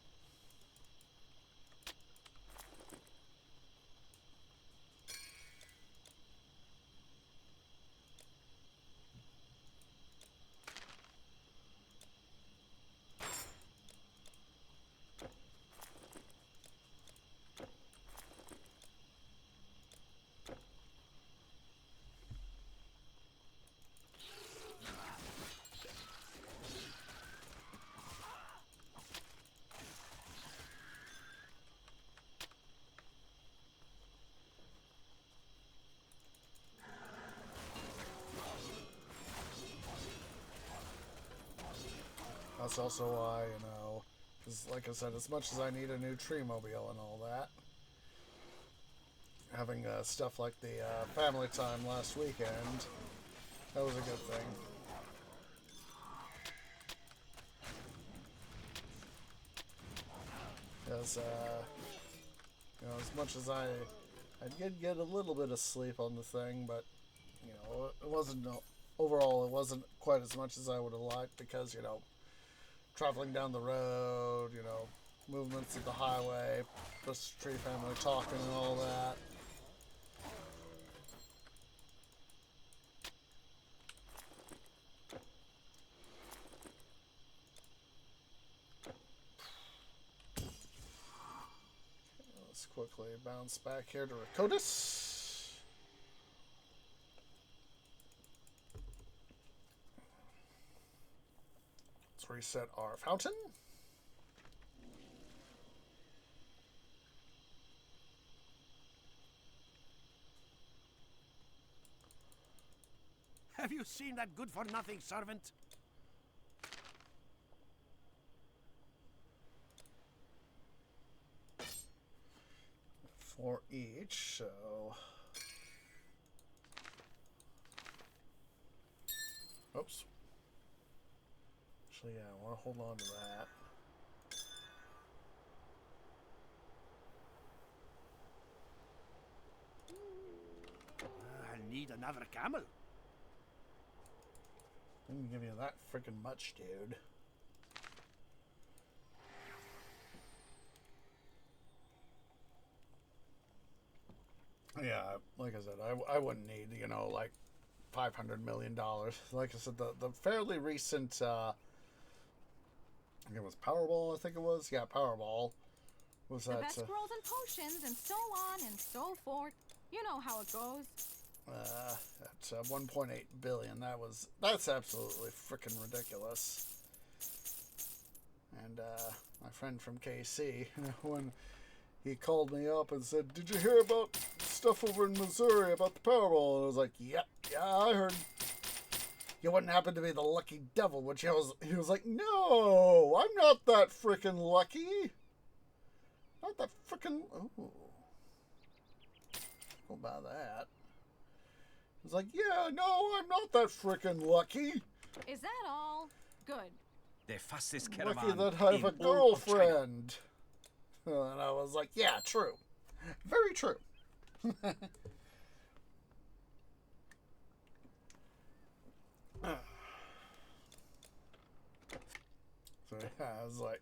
That's also why, you know, 'cause like I said, as much as I need a new tree mobile and all that, having stuff like the family time last weekend, that was a good thing. Because, you know, as much as I did get a little bit of sleep on the thing, but, you know, it wasn't, overall, it wasn't quite as much as I would have liked because, you know, traveling down the road, you know, movements of the highway, plus tree family talking and all that. Let's quickly bounce back here to Rakotis. Let's reset our fountain. Have you seen that good-for-nothing servant? For each, so... Oops. Actually, yeah, I want to hold on to that. I'll need another camel. I didn't give you that freaking much, dude. Yeah, like I said, I wouldn't need, you know, like $500 million. Like I said, the fairly recent, I think it was Powerball, I think it was. Yeah, Powerball. Was The that, best rolls and potions and so on and so forth. You know how it goes. at 1.8 billion. That's absolutely freaking ridiculous. And, my friend from KC, when he called me up and said, "Did you hear about stuff over in Missouri about the Powerball?" And I was like, yeah, I heard. You wouldn't happen to be the lucky devil, which he was like, "No, I'm not that freaking lucky. Not that freaking, oh. Go buy that." He was like, "Yeah, no, I'm not that freaking lucky. Is that all? Good. The fastest caravan Lucky that I have a in all of China. girlfriend." And I was like, yeah, true. Very true. So yeah, I was like,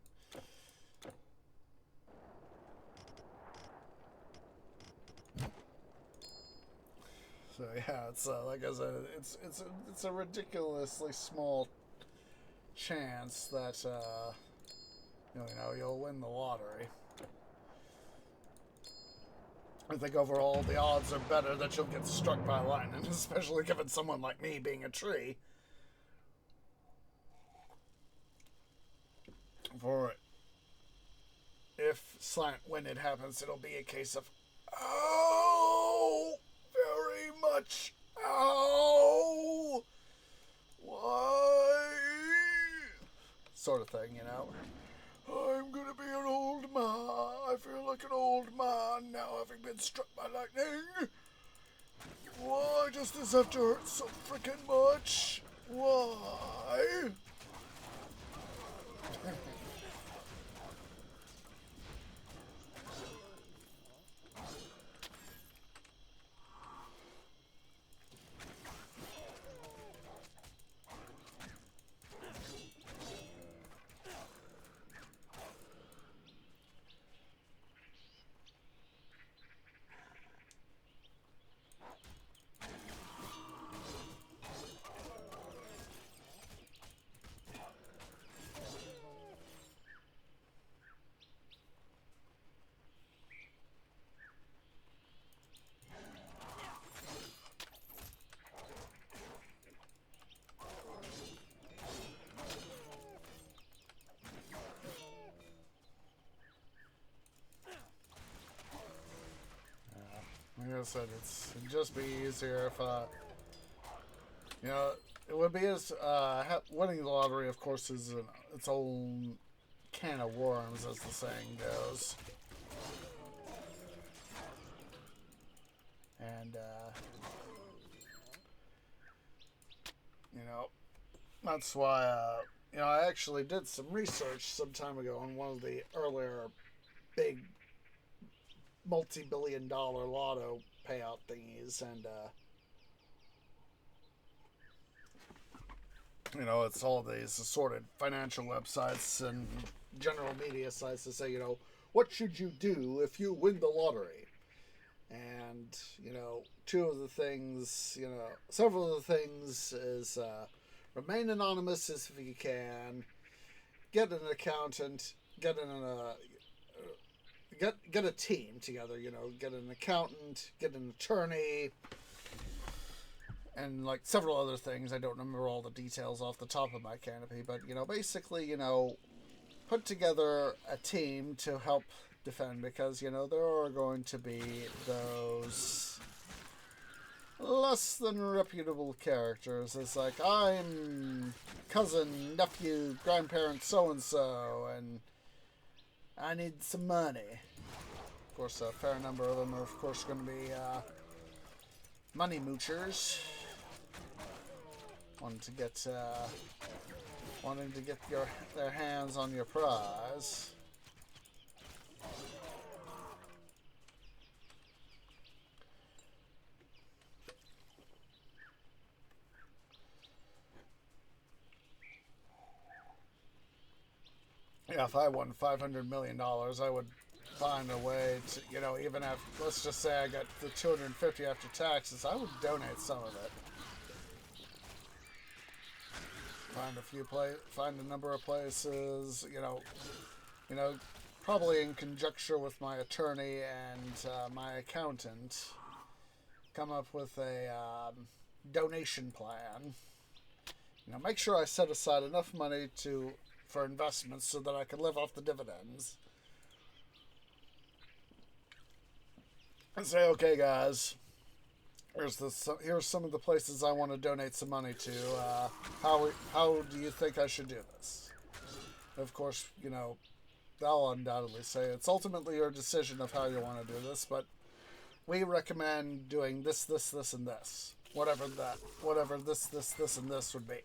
so yeah, it's like I said, it's a ridiculously small chance that you know you'll win the lottery. I think overall the odds are better that you'll get struck by lightning, especially given someone like me being a tree. For when it happens, it'll be a case of, "Ow! Very much. Ow! Why?" Sort of thing, you know. "I'm gonna be an old man. I feel like an old man now, having been struck by lightning. Why does this have to hurt so freaking much? Why?" Like I said, it'd just be easier if, you know, it would be as, winning the lottery, of course, is its own can of worms, as the saying goes. And, you know, that's why, you know, I actually did some research some time ago on one of the earlier big multi-billion-dollar lotto payout thingies, and you know, it's all these assorted financial websites and general media sites that say, you know, what should you do if you win the lottery? And, you know, several of the things is remain anonymous if you can, get an accountant, get a team together, you know, get an accountant, get an attorney, and like several other things. I don't remember all the details off the top of my canopy, but, you know, basically, you know, put together a team to help defend, because, you know, there are going to be those less than reputable characters. It's like, I'm cousin, nephew, grandparent so-and-so, and I need some money. Of course, a fair number of them are, of course, going to be money moochers, wanting to get their hands on your prize. Yeah, if I won $500 million, I would find a way to, you know, even if, let's just say I got the $250 after taxes, I would donate some of it. Find a number of places, you know, probably in conjunction with my attorney and my accountant, come up with a donation plan. You know, make sure I set aside enough money for investments so that I can live off the dividends. And say, okay, guys, here's some of the places I want to donate some money to. How do you think I should do this? Of course, you know, they'll undoubtedly say it's ultimately your decision of how you want to do this, but we recommend doing this, this, this, and this. Whatever this, and this would be.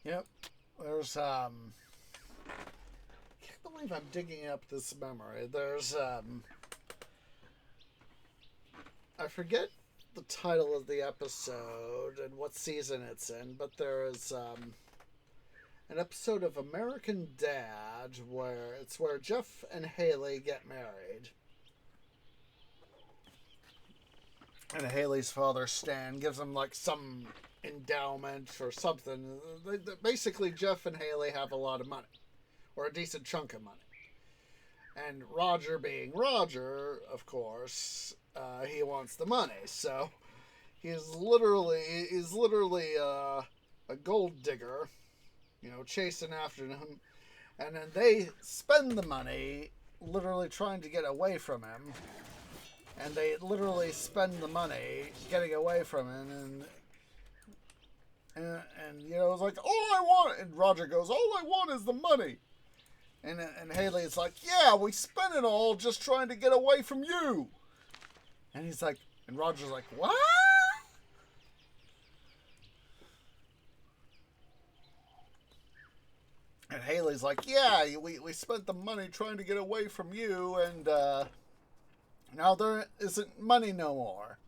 Yep, there's, can't believe I'm digging up this memory. There's, I forget the title of the episode and what season it's in, but there is, an episode of American Dad where Jeff and Haley get married. And Haley's father, Stan, gives him, like, some endowment or something. Basically, Jeff and Haley have a lot of money, or a decent chunk of money. And Roger, being Roger, of course, he wants the money. So he's literally a gold digger, you know, chasing after him. And then they spend the money literally trying to get away from him. And they literally spend the money getting away from him, and you know, it's like, all I want, and Roger goes, all I want is the money. And Haley's like, yeah, we spent it all just trying to get away from you. And he's like, and Roger's like, what? And Haley's like, yeah, we spent the money trying to get away from you, and now there isn't money no more.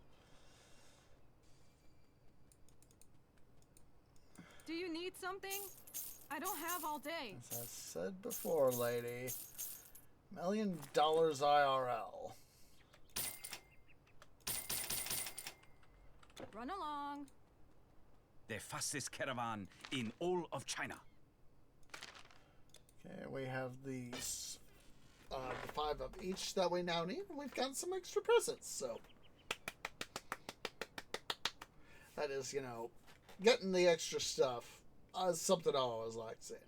Do you need something? I don't have all day. As I said before, lady, $1 million IRL. Run along. The fastest caravan in all of China. Okay, we have the the 5 of each that we now need, and we've got some extra presents. So that is, you know, getting the extra stuff is something I always like seeing.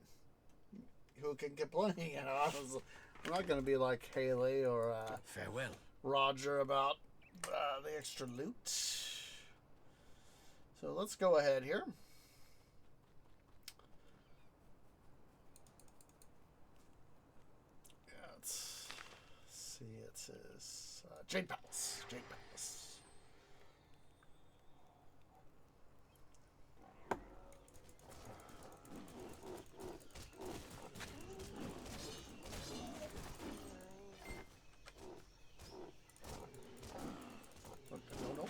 Who can complain? You know, I'm not going to be like Haley or Farewell. Roger about the extra loot. So let's go ahead here. Let's see, it says Jade Palace. Jade Palace. No.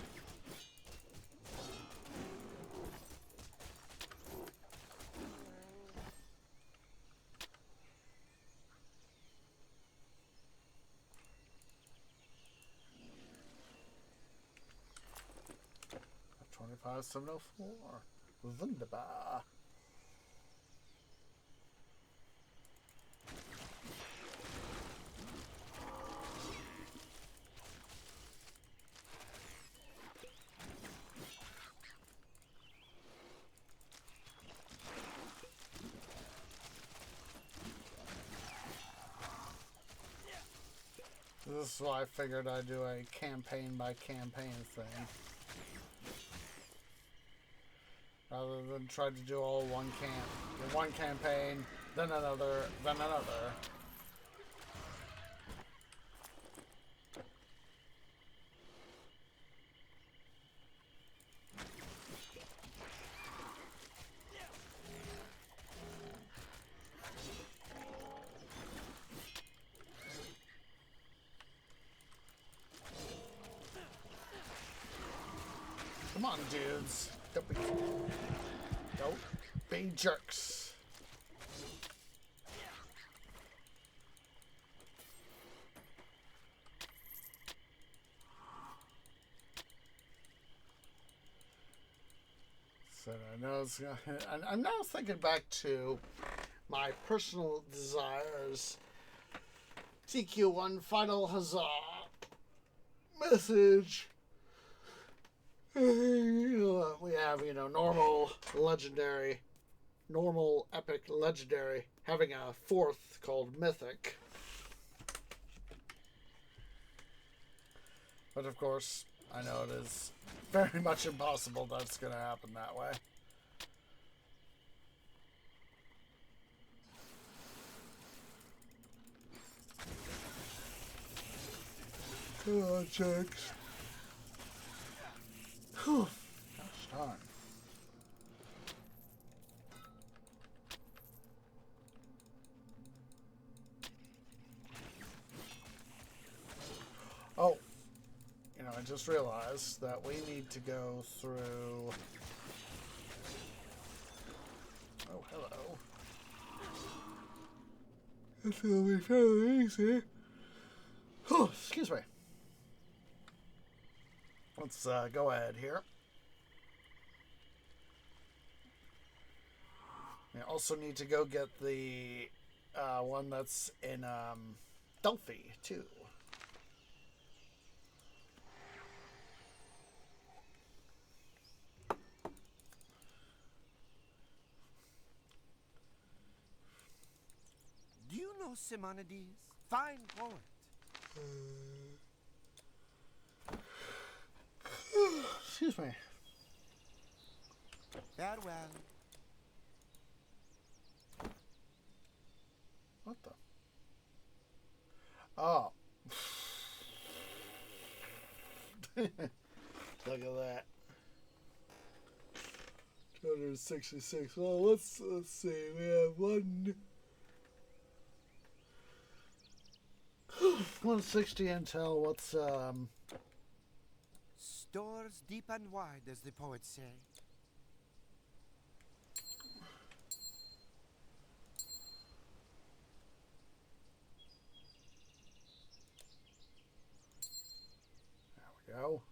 25704. Wunderbar. This is why I figured I'd do a campaign by campaign thing, rather than try to do all one campaign, then another, then another. Come on, dudes. Don't be jerks. So I know it's gonna, and I'm now thinking back to my personal desires. TQ1 final huzzah message. We have, you know, normal, legendary, normal, epic, legendary, having a 4th called mythic. But of course, I know it is very much impossible that's going to happen that way. Come on, checks. Whew. Gosh darn. Oh, you know, I just realized that we need to go through. Oh, hello. This will be fairly easy. Oh, excuse me. Let's go ahead here. I also need to go get the one that's in Delphi, too. Do you know Simonides? Fine poet. Excuse me. Farewell. What the? Oh. Look at that. 266. Well, let's see. We have 160 intel. What's Stores deep and wide, as the poets say. There we go.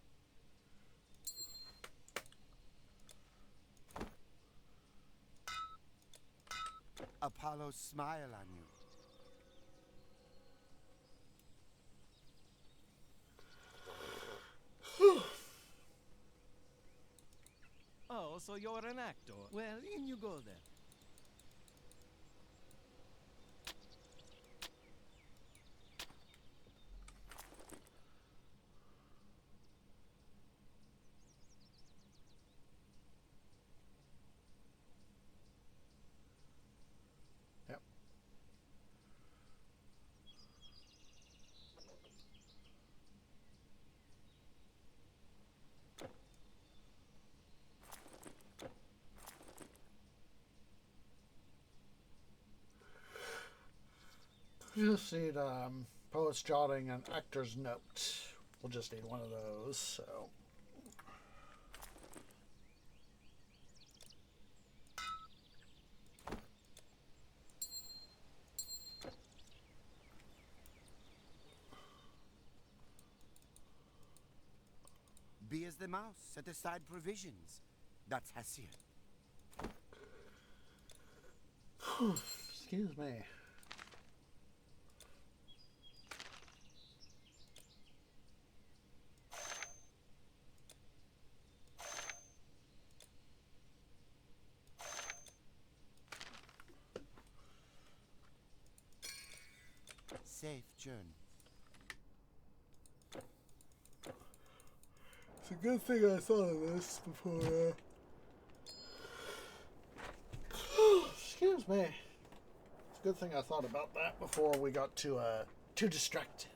Apollo smile on you. so you're an actor. Well, in you go then. Yep. You just need poet's jotting and actor's note. We'll just need one of those, so. Be as the mouse, set aside provisions. That's Hassir. Excuse me. Safe journey. It's a good thing I thought of this before. Excuse me. It's a good thing I thought about that before we got too distracted.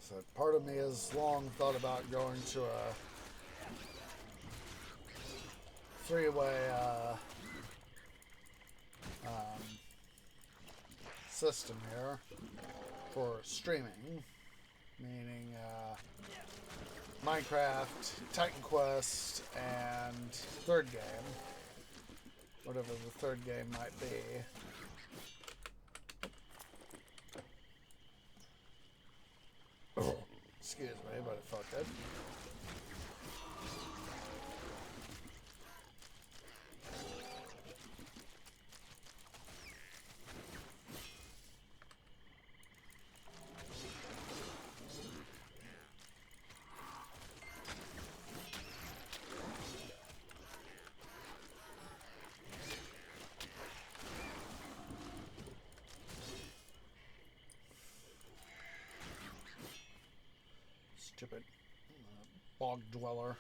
So part of me has long thought about going to a three-way system here for streaming, meaning Minecraft, Titan Quest, and third game, whatever the third game might be. Excuse me, but it felt good. Stupid bog dweller.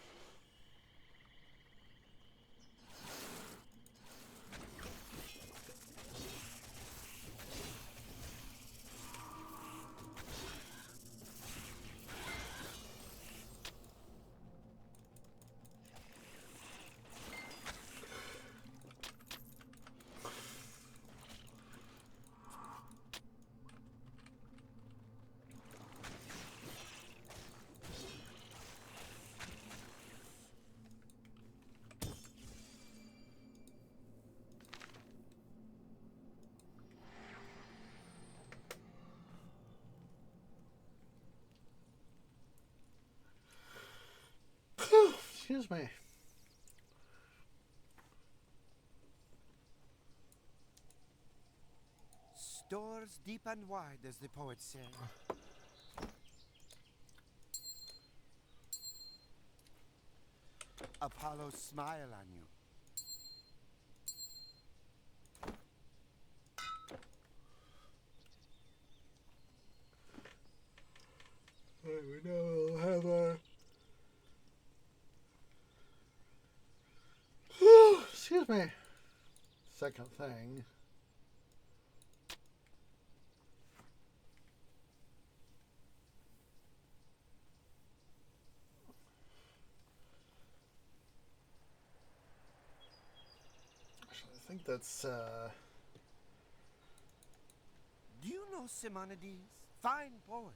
Excuse me. Stores deep and wide, as the poet said. Apollo smile on you. We know we'll have our. Excuse me. Second thing. Actually, I think that's Do you know Simonides? Fine poet.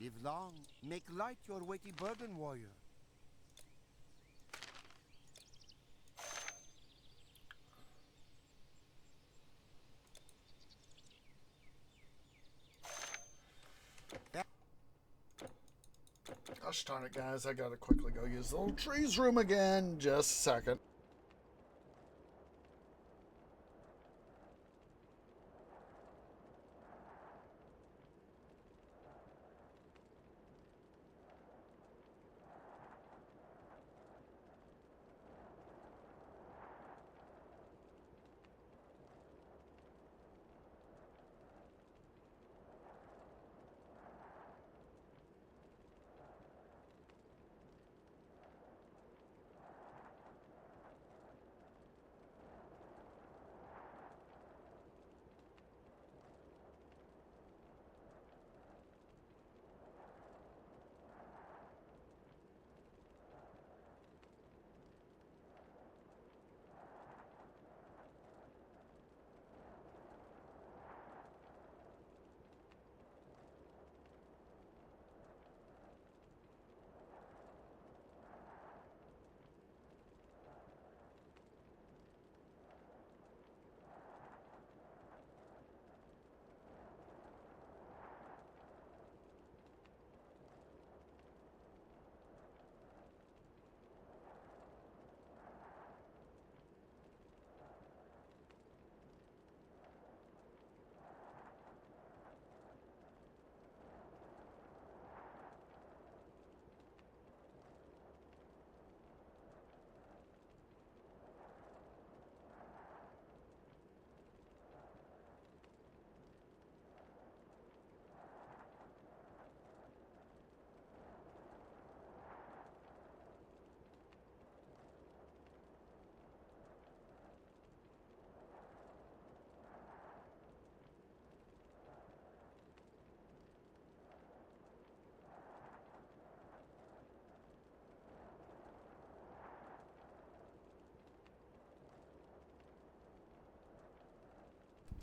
Live long. Make light your weighty burden, warrior. Gosh darn it, guys. I gotta quickly go use the little trees room again. Just a second.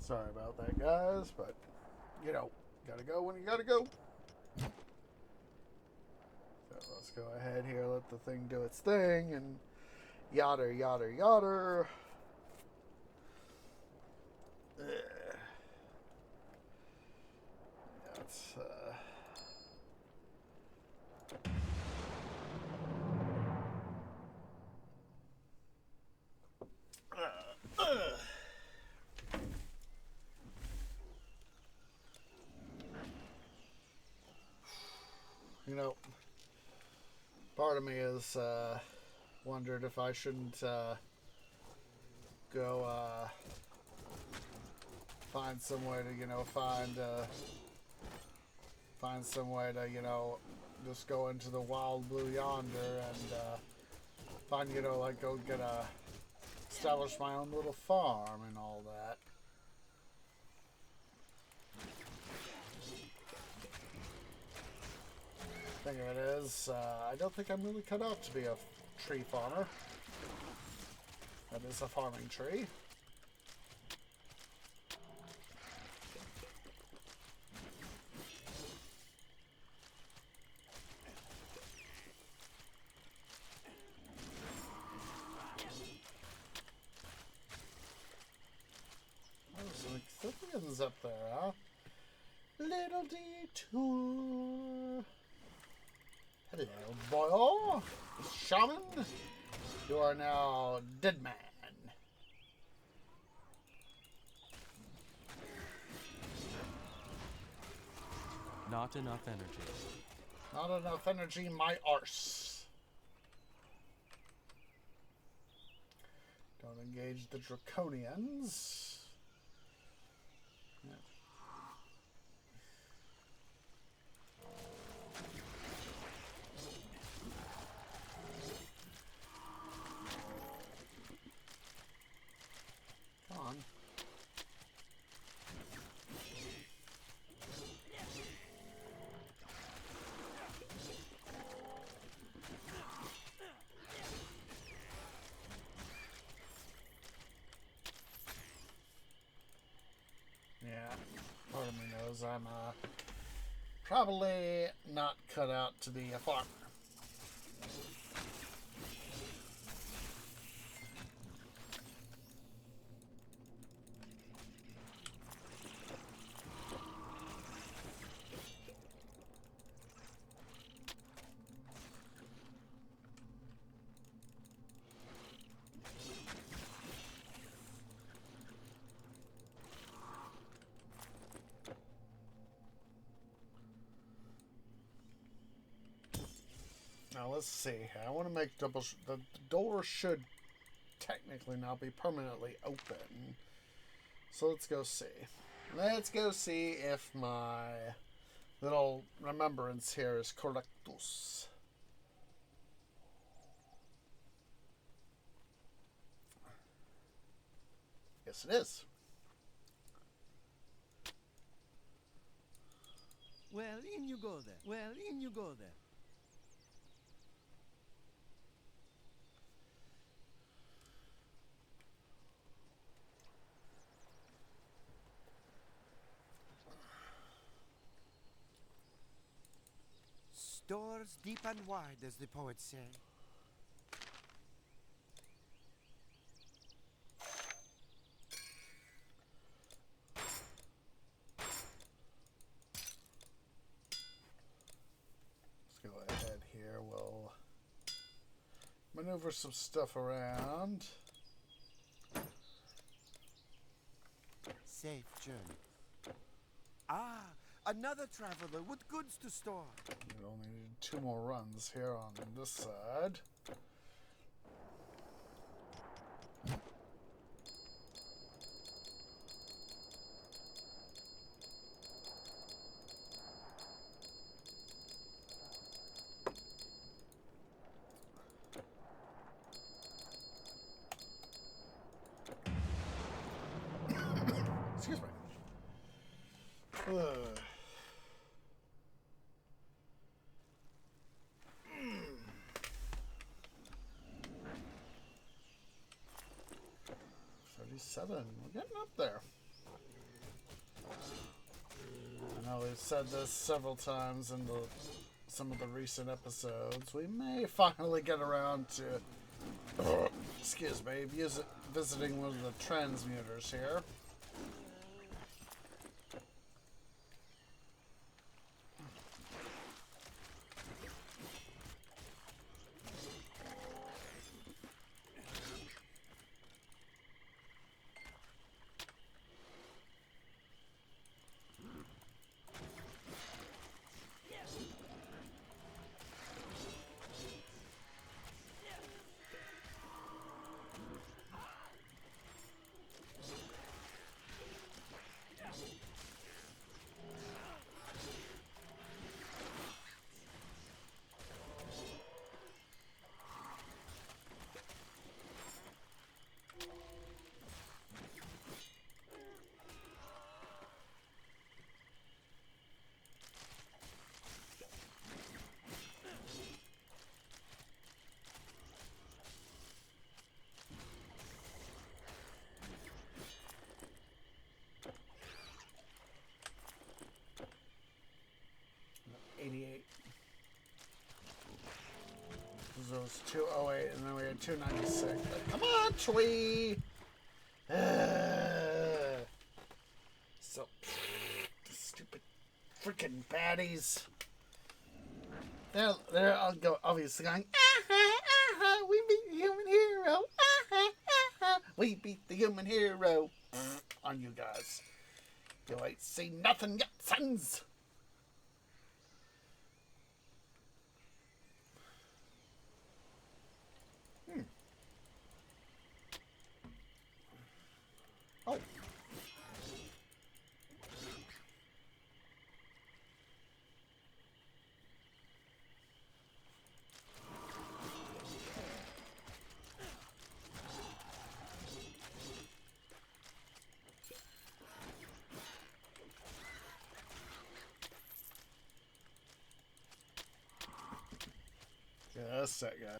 Sorry about that, guys, but, you know, gotta go when you gotta go. So let's go ahead here, let the thing do its thing, and yada, yada, yada. That's, you know, part of me has wondered if I shouldn't go find some way to, you know, find some way to, you know, just go into the wild blue yonder and find, you know, like go get establish my own little farm and all that. Thing of it is, I don't think I'm really cut out to be a tree farmer. That is a farming tree. Something's up there, huh? Little detour. Hello, boy. Shaman. You are now dead man. Not enough energy. Not enough energy, my arse. Don't engage the Draconians. Yeah. Come on. Yeah, part of me knows I'm Probably not cut out to be a farmer. Now let's see. I want to make double. The door should technically now be permanently open. So let's go see. Let's go see if my little remembrance here is correctus. Yes, it is. Well, in you go there. Well, in you go there. Doors deep and wide, as the poets say. Let's go ahead here. We'll maneuver some stuff around. Safe journey. Ah, another traveler with goods to store. We only need 2 more runs here on this side. Excuse me. Ugh. We're getting up there. I know we've said this several times in some of the recent episodes. We may finally get around to, excuse me, visiting one of the transmuters here. So it's 208, and then we had 296. But come on, Twee! So, stupid freaking baddies. There I'll go, obviously going, we beat the human hero. We beat the human hero. On you guys. You ain't seen nothing yet, sons. Oh. Yeah, that's that guy.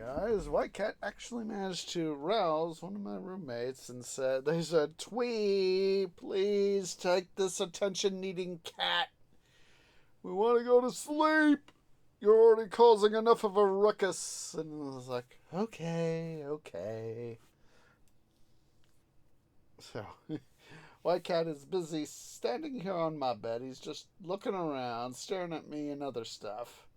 guys, White Cat actually managed to rouse one of my roommates and they said, Twee, please take this attention-needing cat. We want to go to sleep. You're already causing enough of a ruckus. And I was like, okay. So, White Cat is busy standing here on my bed. He's just looking around, staring at me and other stuff.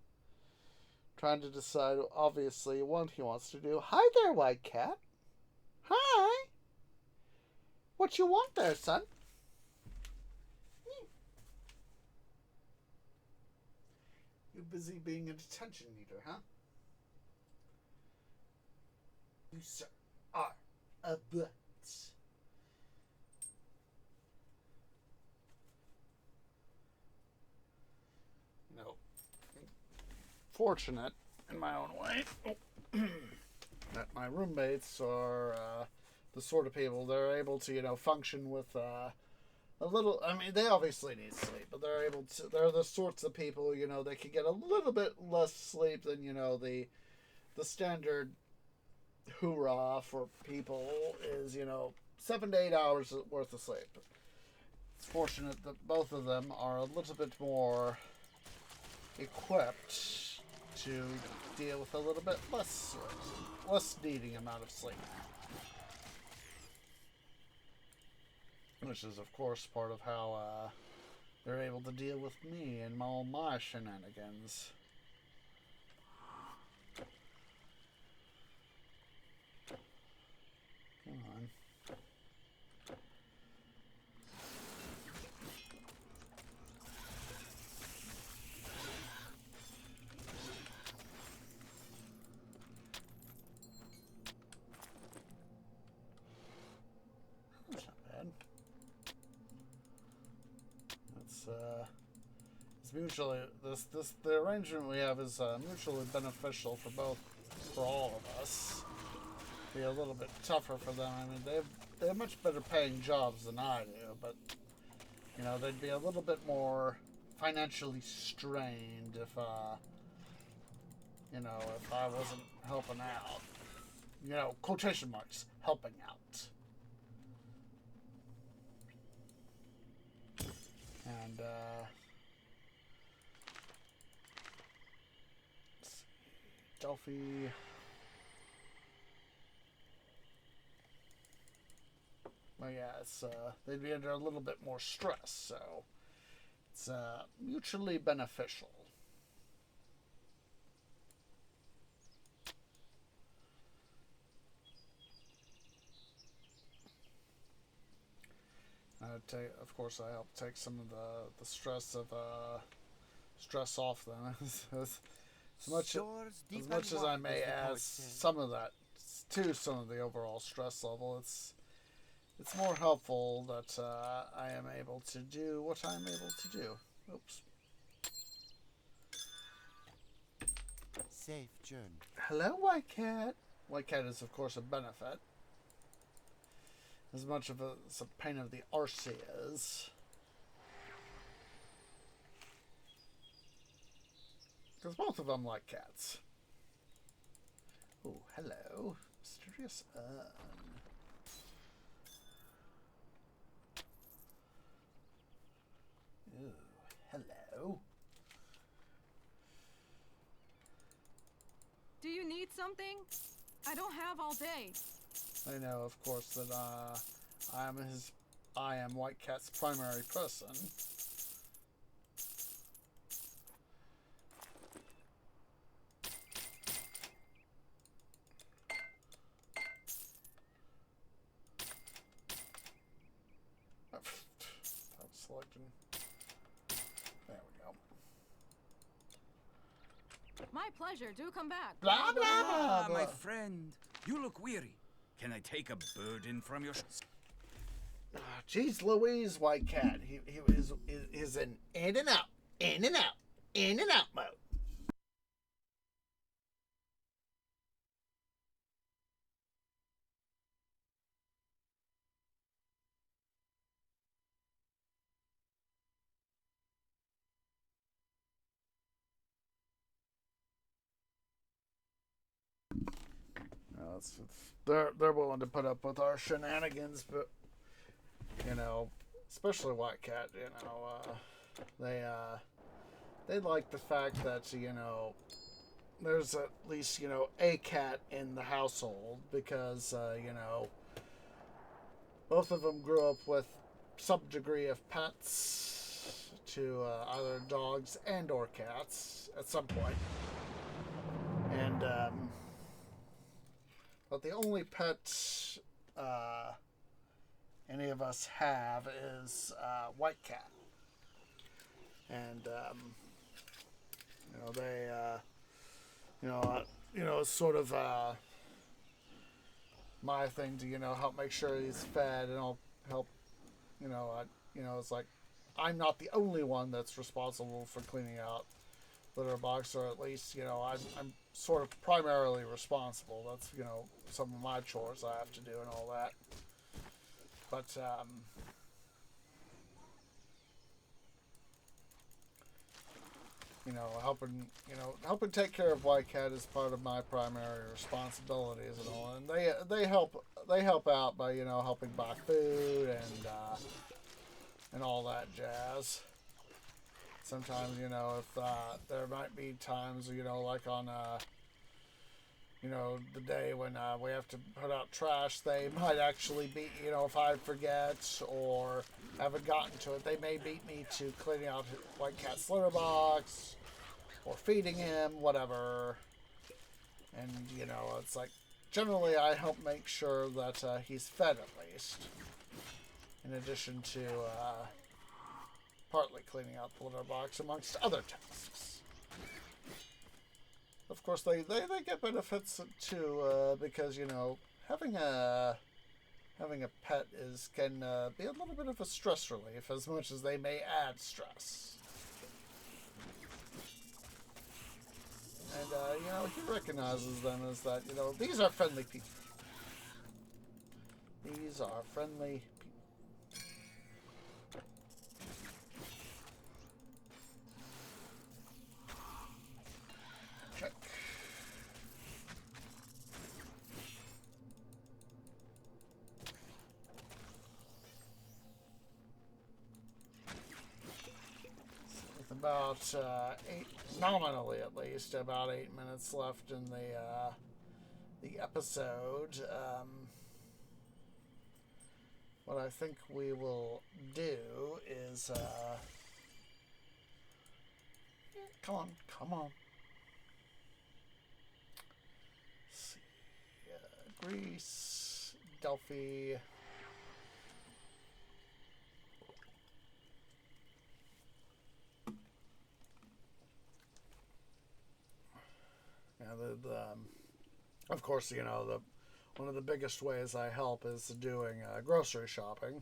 Trying to decide, obviously, what he wants to do. Hi there, White Cat. Hi. What you want there, son? You busy being a detention needer, huh? You, sir, are a butt. No. Fortunate, in my own way, that my roommates are the sort of people that are able to, function with a little. I mean, they obviously need sleep, but they're able to. They're the sorts of people, they can get a little bit less sleep than the standard hoorah for people is 7 to 8 hours worth of sleep. It's fortunate that both of them are a little bit more equipped to deal with a little bit less needing amount of sleep. Which is, of course, part of how they're able to deal with me and all my shenanigans. Come on. That's not bad. It's mutually the arrangement we have is mutually beneficial for all of us. Be a little bit tougher for them. I mean, they have much better paying jobs than I do, but they'd be a little bit more financially strained if I wasn't helping out. Quotation marks, helping out. And Delphi. Well, yeah, they'd be under a little bit more stress, so it's mutually beneficial. Of course, I help take some of the stress off them. as much as I may add some of that to some of the overall stress level, it's more helpful that I am able to do what I'm able to do. Oops. Safe journey. Hello, White Cat. White Cat is, of course, a benefit. As much of a pain of the arse is. Because both of them like cats. Oh, hello. Mysterious urn. Ooh, hello. Do you need something? I don't have all day. I know, of course, that I am White Cat's primary person. I was selecting. There we go. My pleasure. Do come back. Blah, blah, Ah, blah. my friend, you look weary. Can I take a burden from your... Jeez Louise, White Cat. He is an in and out, in and out, in and out mode. they're willing to put up with our shenanigans, but especially White Cat, they like the fact that there's at least a cat in the household because both of them grew up with some degree of pets to either dogs and or cats at some point. And but the only pet any of us have is White Cat. And they it's sort of my thing to help make sure he's fed, and I'll help it's like I'm not the only one that's responsible for cleaning out litter box, or at least I'm sort of primarily responsible. That's some of my chores I have to do and all that. But helping take care of White Cat is part of my primary responsibilities and all. And they help out by helping buy food and all that jazz. Sometimes if there might be times like on the day when we have to put out trash, they might actually beat if I forget or haven't gotten to it, they may beat me to cleaning out White Cat's litter box or feeding him, whatever. And it's like generally I help make sure that he's fed at least, in addition to partly cleaning out the litter box amongst other tasks. Of course, they get benefits too, because having a pet can be a little bit of a stress relief, as much as they may add stress. And he recognizes them as that these are friendly people. These are friendly people. Check. With about nominally at least, about 8 minutes left in the episode. What I think we will do is come on. Let's see, Greece, Delphi. Of course, one of the biggest ways I help is doing grocery shopping.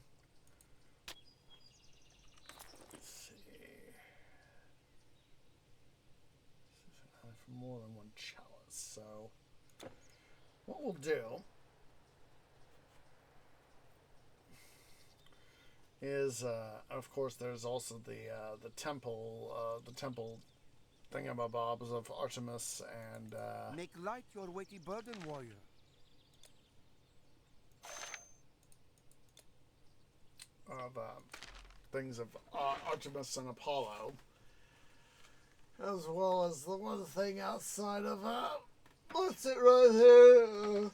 Let's see. For more than one chalice. So, what we'll do is, of course, there's also the temple thingamabobs of Artemis and Make light your weighty burden, warrior. of things of Artemis and Apollo, as well as the one thing outside of what's it right there?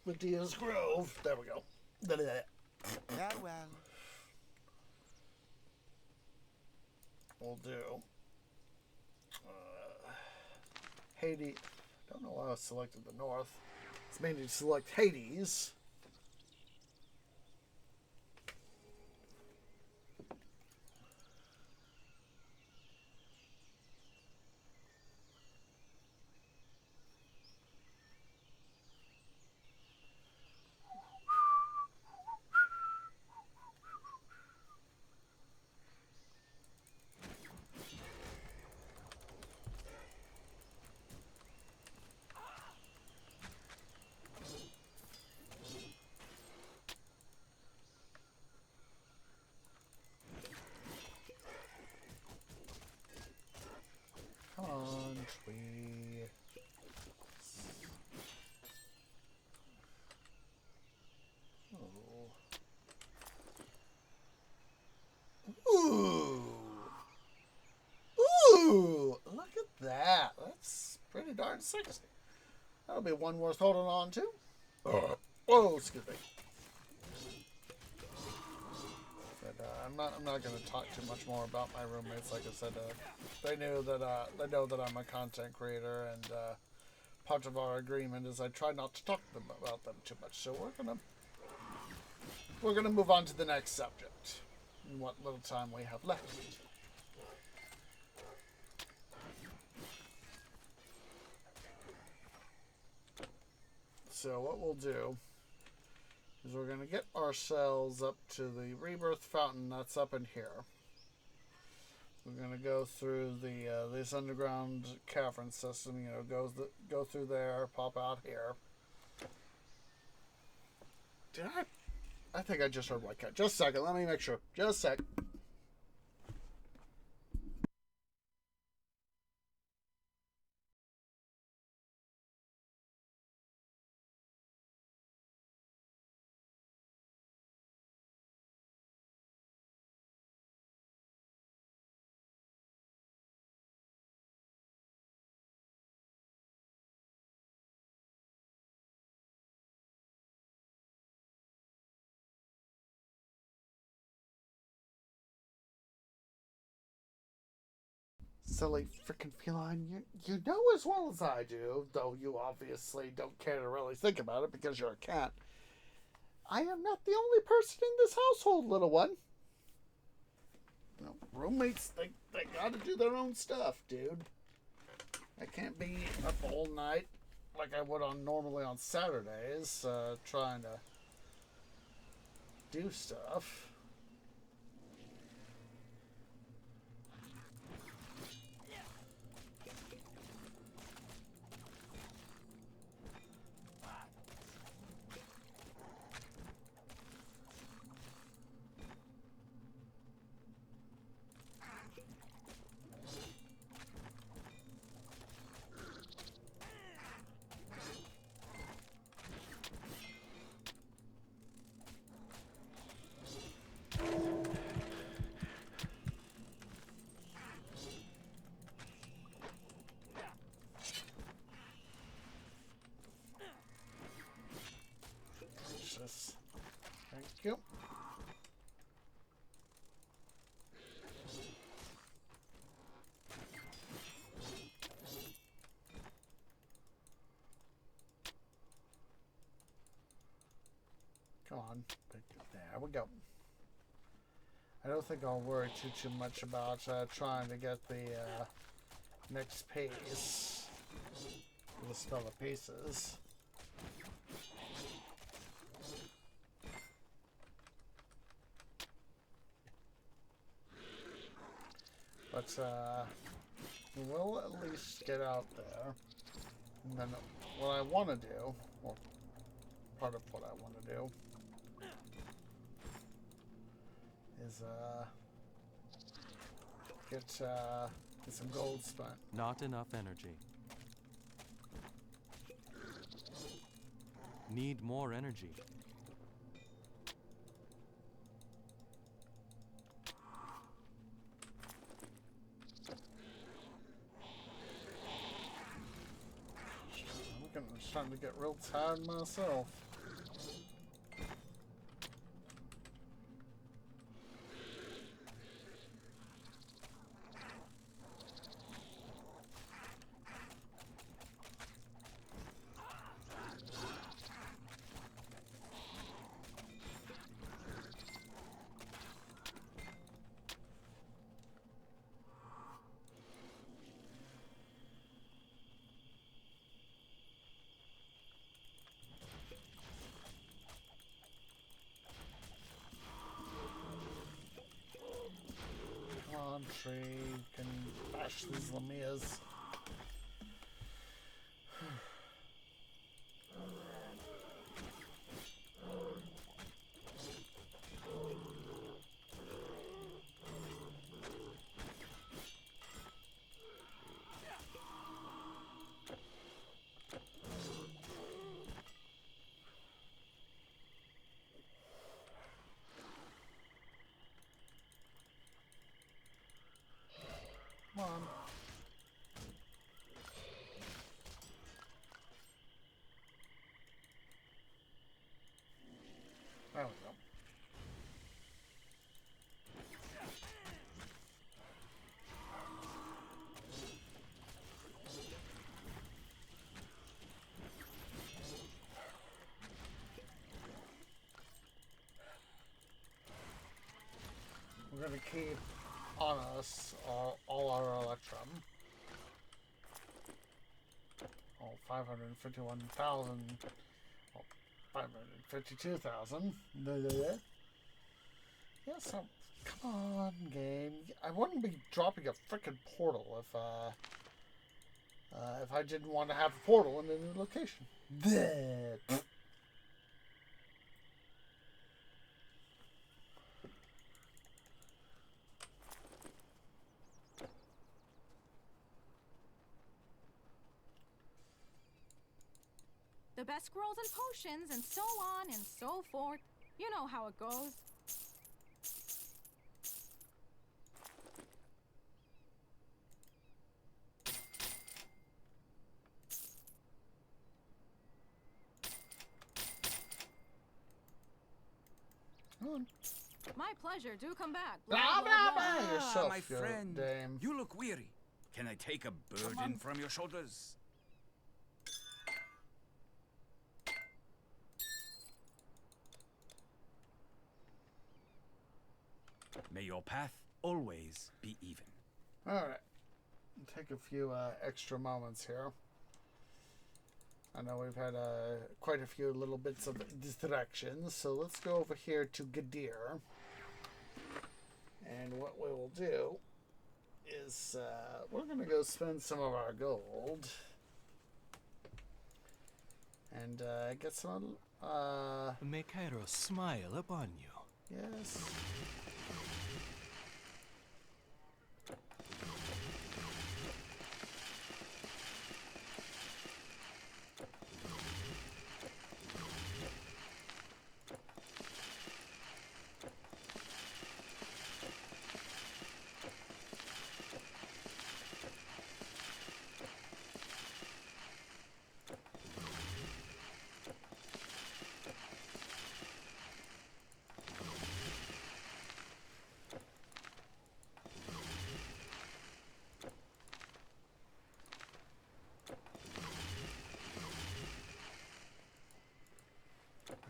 Medea's Grove. There we go. Yeah, well. We'll do Hades. I don't know why I selected the north. It's mainly to select Hades. darn 60. That'll be one worth holding on to. Oh, excuse me. But I'm not going to talk too much more about my roommates. Like I said, they know that I'm a content creator, and part of our agreement is I try not to talk to them about them too much. So we're gonna move on to the next subject in what little time we have left. So what we'll do is we're going to get ourselves up to the rebirth fountain that's up in here. We're going to go through the this underground cavern system. You know, go through there, pop out here. Did I think I just heard White Cat. Just a second. Let me make sure. Just a sec. Silly freaking feline. You know as well as I do, though you obviously don't care to really think about it because you're a cat. I am not the only person in this household, little one. You know, roommates, they gotta do their own stuff, dude. I can't be up all night like I would normally on Saturdays, trying to do stuff. Thank you. Come on. There we go. I don't think I'll worry too much about trying to get the next piece. The spell of pieces. But we'll at least get out there. And then what I want to do, or part of what I want to do, is get some gold spent. Not enough energy. Need more energy. I'm starting to get real tired myself. Tree can bash these Lamias. Come on. keep on us all our Electrum. Oh, 551,000. Oh, 552,000. Yeah, so come on, game. I wouldn't be dropping a frickin' portal if I didn't want to have a portal in a new location. The best scrolls and potions, and so on and so forth. You know how it goes. My pleasure. Do come back. Blah, blah, blah. Ah, Yourself, my you friend. dame. You look weary. Can I take a burden from your shoulders? May your path always be even. Alright. Take a few extra moments here. I know we've had quite a few little bits of distractions, so let's go over here to Gadir. And what we will do is we're going to go spend some of our gold and get some. May Kairos smile upon you. Yes.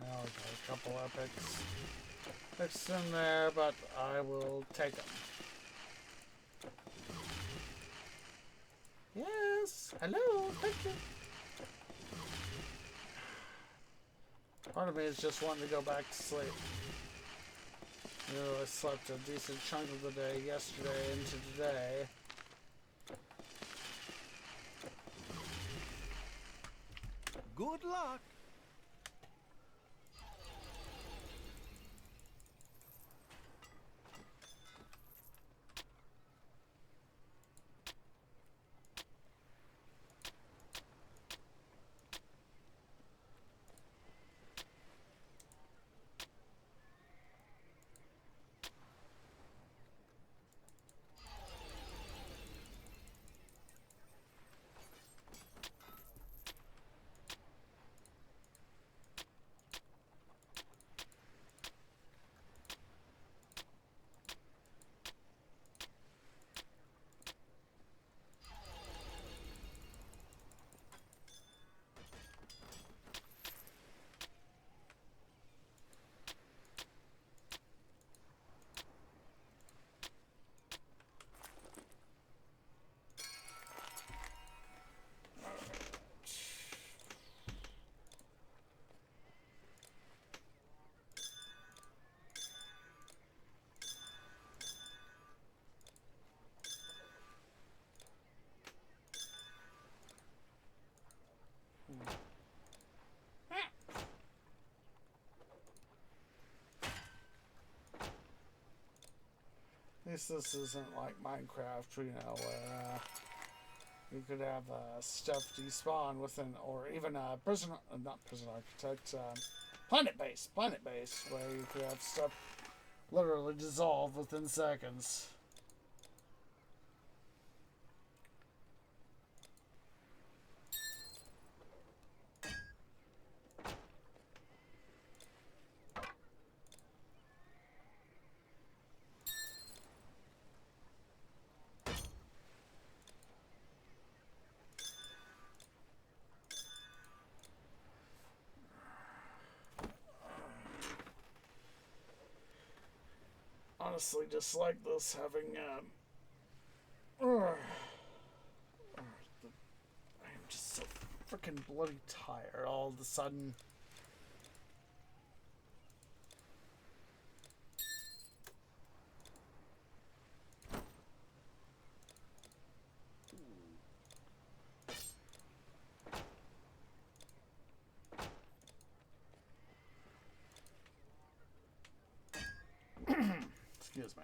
Well, we got a couple epics mixed in there, but I will take them. Yes, hello, thank you. Part of me is just wanting to go back to sleep. You know, I slept a decent chunk of the day yesterday into today. Good luck. At least this isn't like Minecraft, you know, where you could have stuff despawn within, or even prison, not prison architect, planet base, where you could have stuff literally dissolve within seconds. honestly dislike this, having, I am just so freaking bloody tired all of a sudden. Excuse me.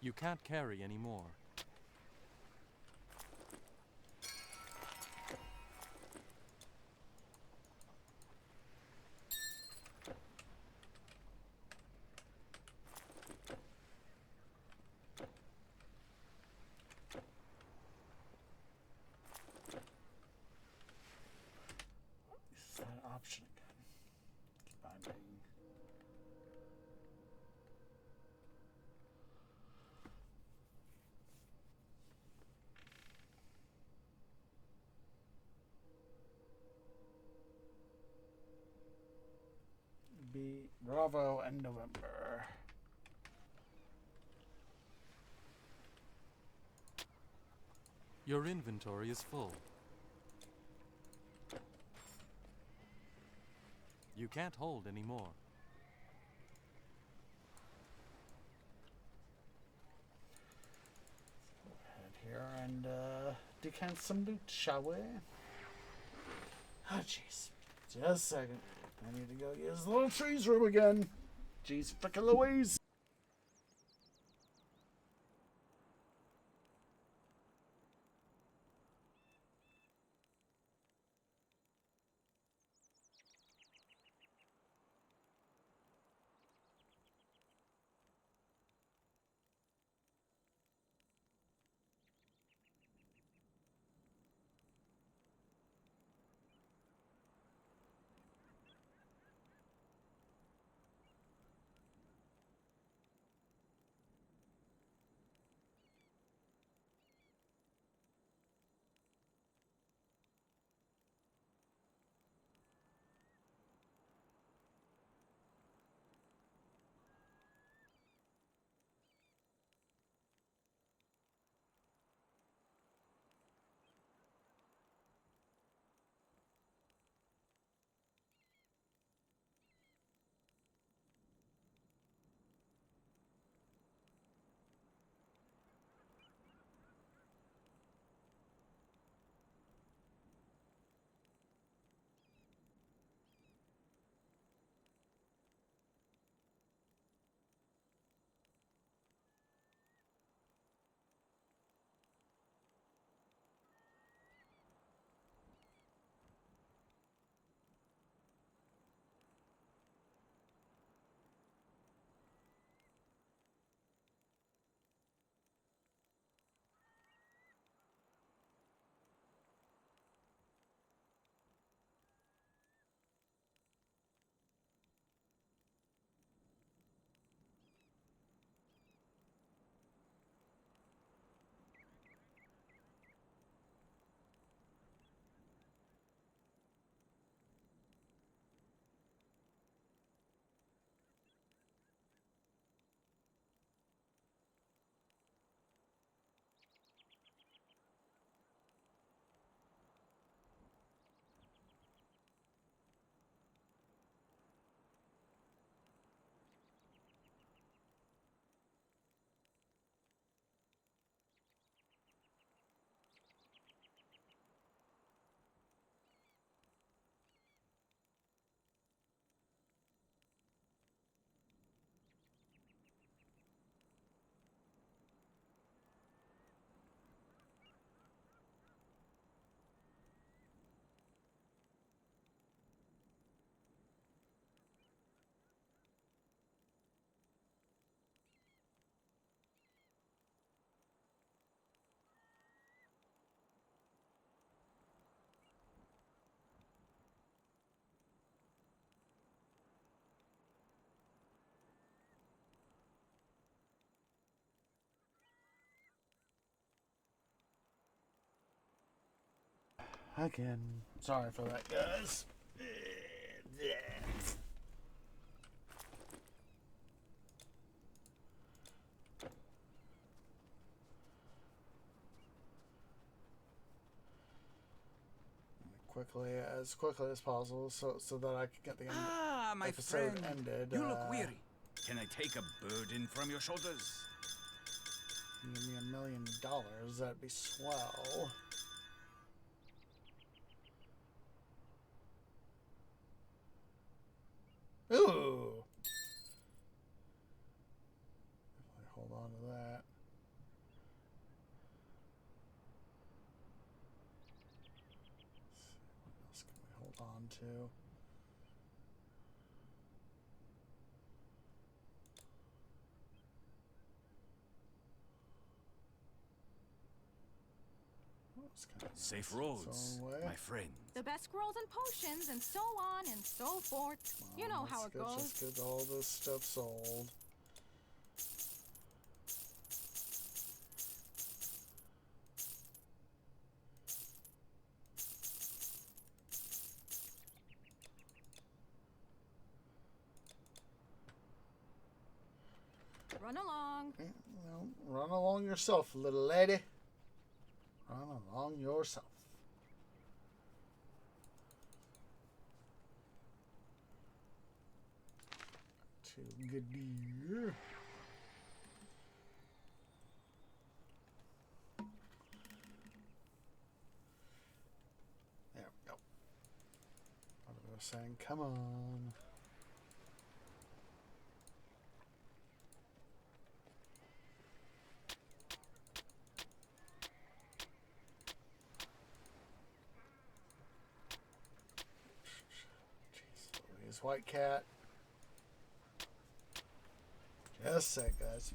You can't carry anymore. Use that option again. Keep on being. Be Bravo and November. Your inventory is full. You can't hold any more. Go ahead here and decant some loot, shall we? Oh, jeez. Just a second. I need to go use the little trees room again. Jeez, frickin' Louise. Again, sorry for that, guys. Quickly as possible, so that I can get the My episode friend. ended. You look weary. Can I take a burden from your shoulders? Give me $1 million. That'd be swell. Ooh. Definitely hold on to that. What else can we hold on to? Safe roads, my friend. The best scrolls and potions, and so on and so forth. You know how it goes. Just get all this stuff sold. Run along. Well, run along yourself, little lady. Run along yourself. Too good dear. There we go. What was I saying? Come on. White cat. Just a sec, guys.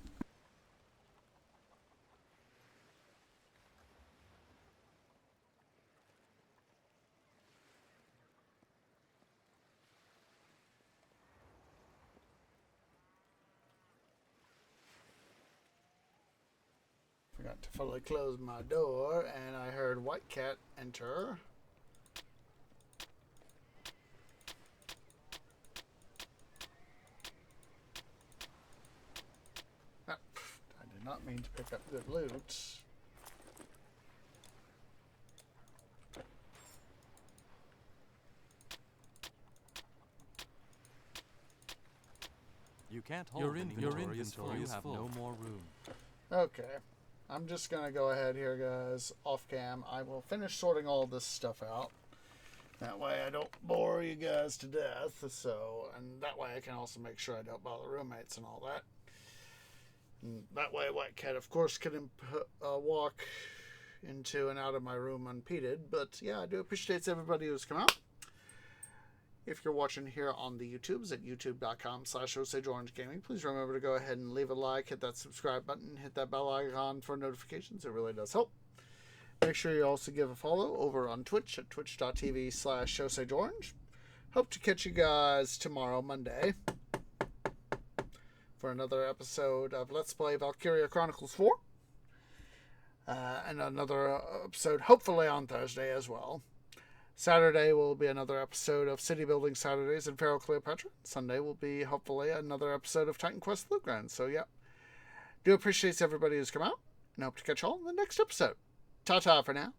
Forgot to fully close my door, and I heard White Cat enter. Not mean to pick up good loot. You can't hold your inventory is full. You have no more room. Okay. I'm just gonna go ahead here, guys. Off cam. I will finish sorting all this stuff out. That way I don't bore you guys to death. And that way I can also make sure I don't bother roommates and all that. And that way White Cat, of course, can walk into and out of my room unimpeded. But yeah, I do appreciate everybody who's come out. If you're watching here on the YouTubes at youtube.com/OsageOrangeGaming, please remember to go ahead and leave a like, hit that subscribe button, hit that bell icon for notifications. It really does help. Make sure you also give a follow over on Twitch at twitch.tv/OsageOrange. Hope to catch you guys tomorrow, Monday, for another episode of Let's Play Valkyria Chronicles 4. And another episode, hopefully, on Thursday as well. Saturday will be another episode of City Building Saturdays in Pharaoh Cleopatra. Sunday will be, hopefully, another episode of Titan Quest Loot Ground. So, yeah. Do appreciate everybody who's come out, and hope to catch you all in the next episode. Ta-ta for now.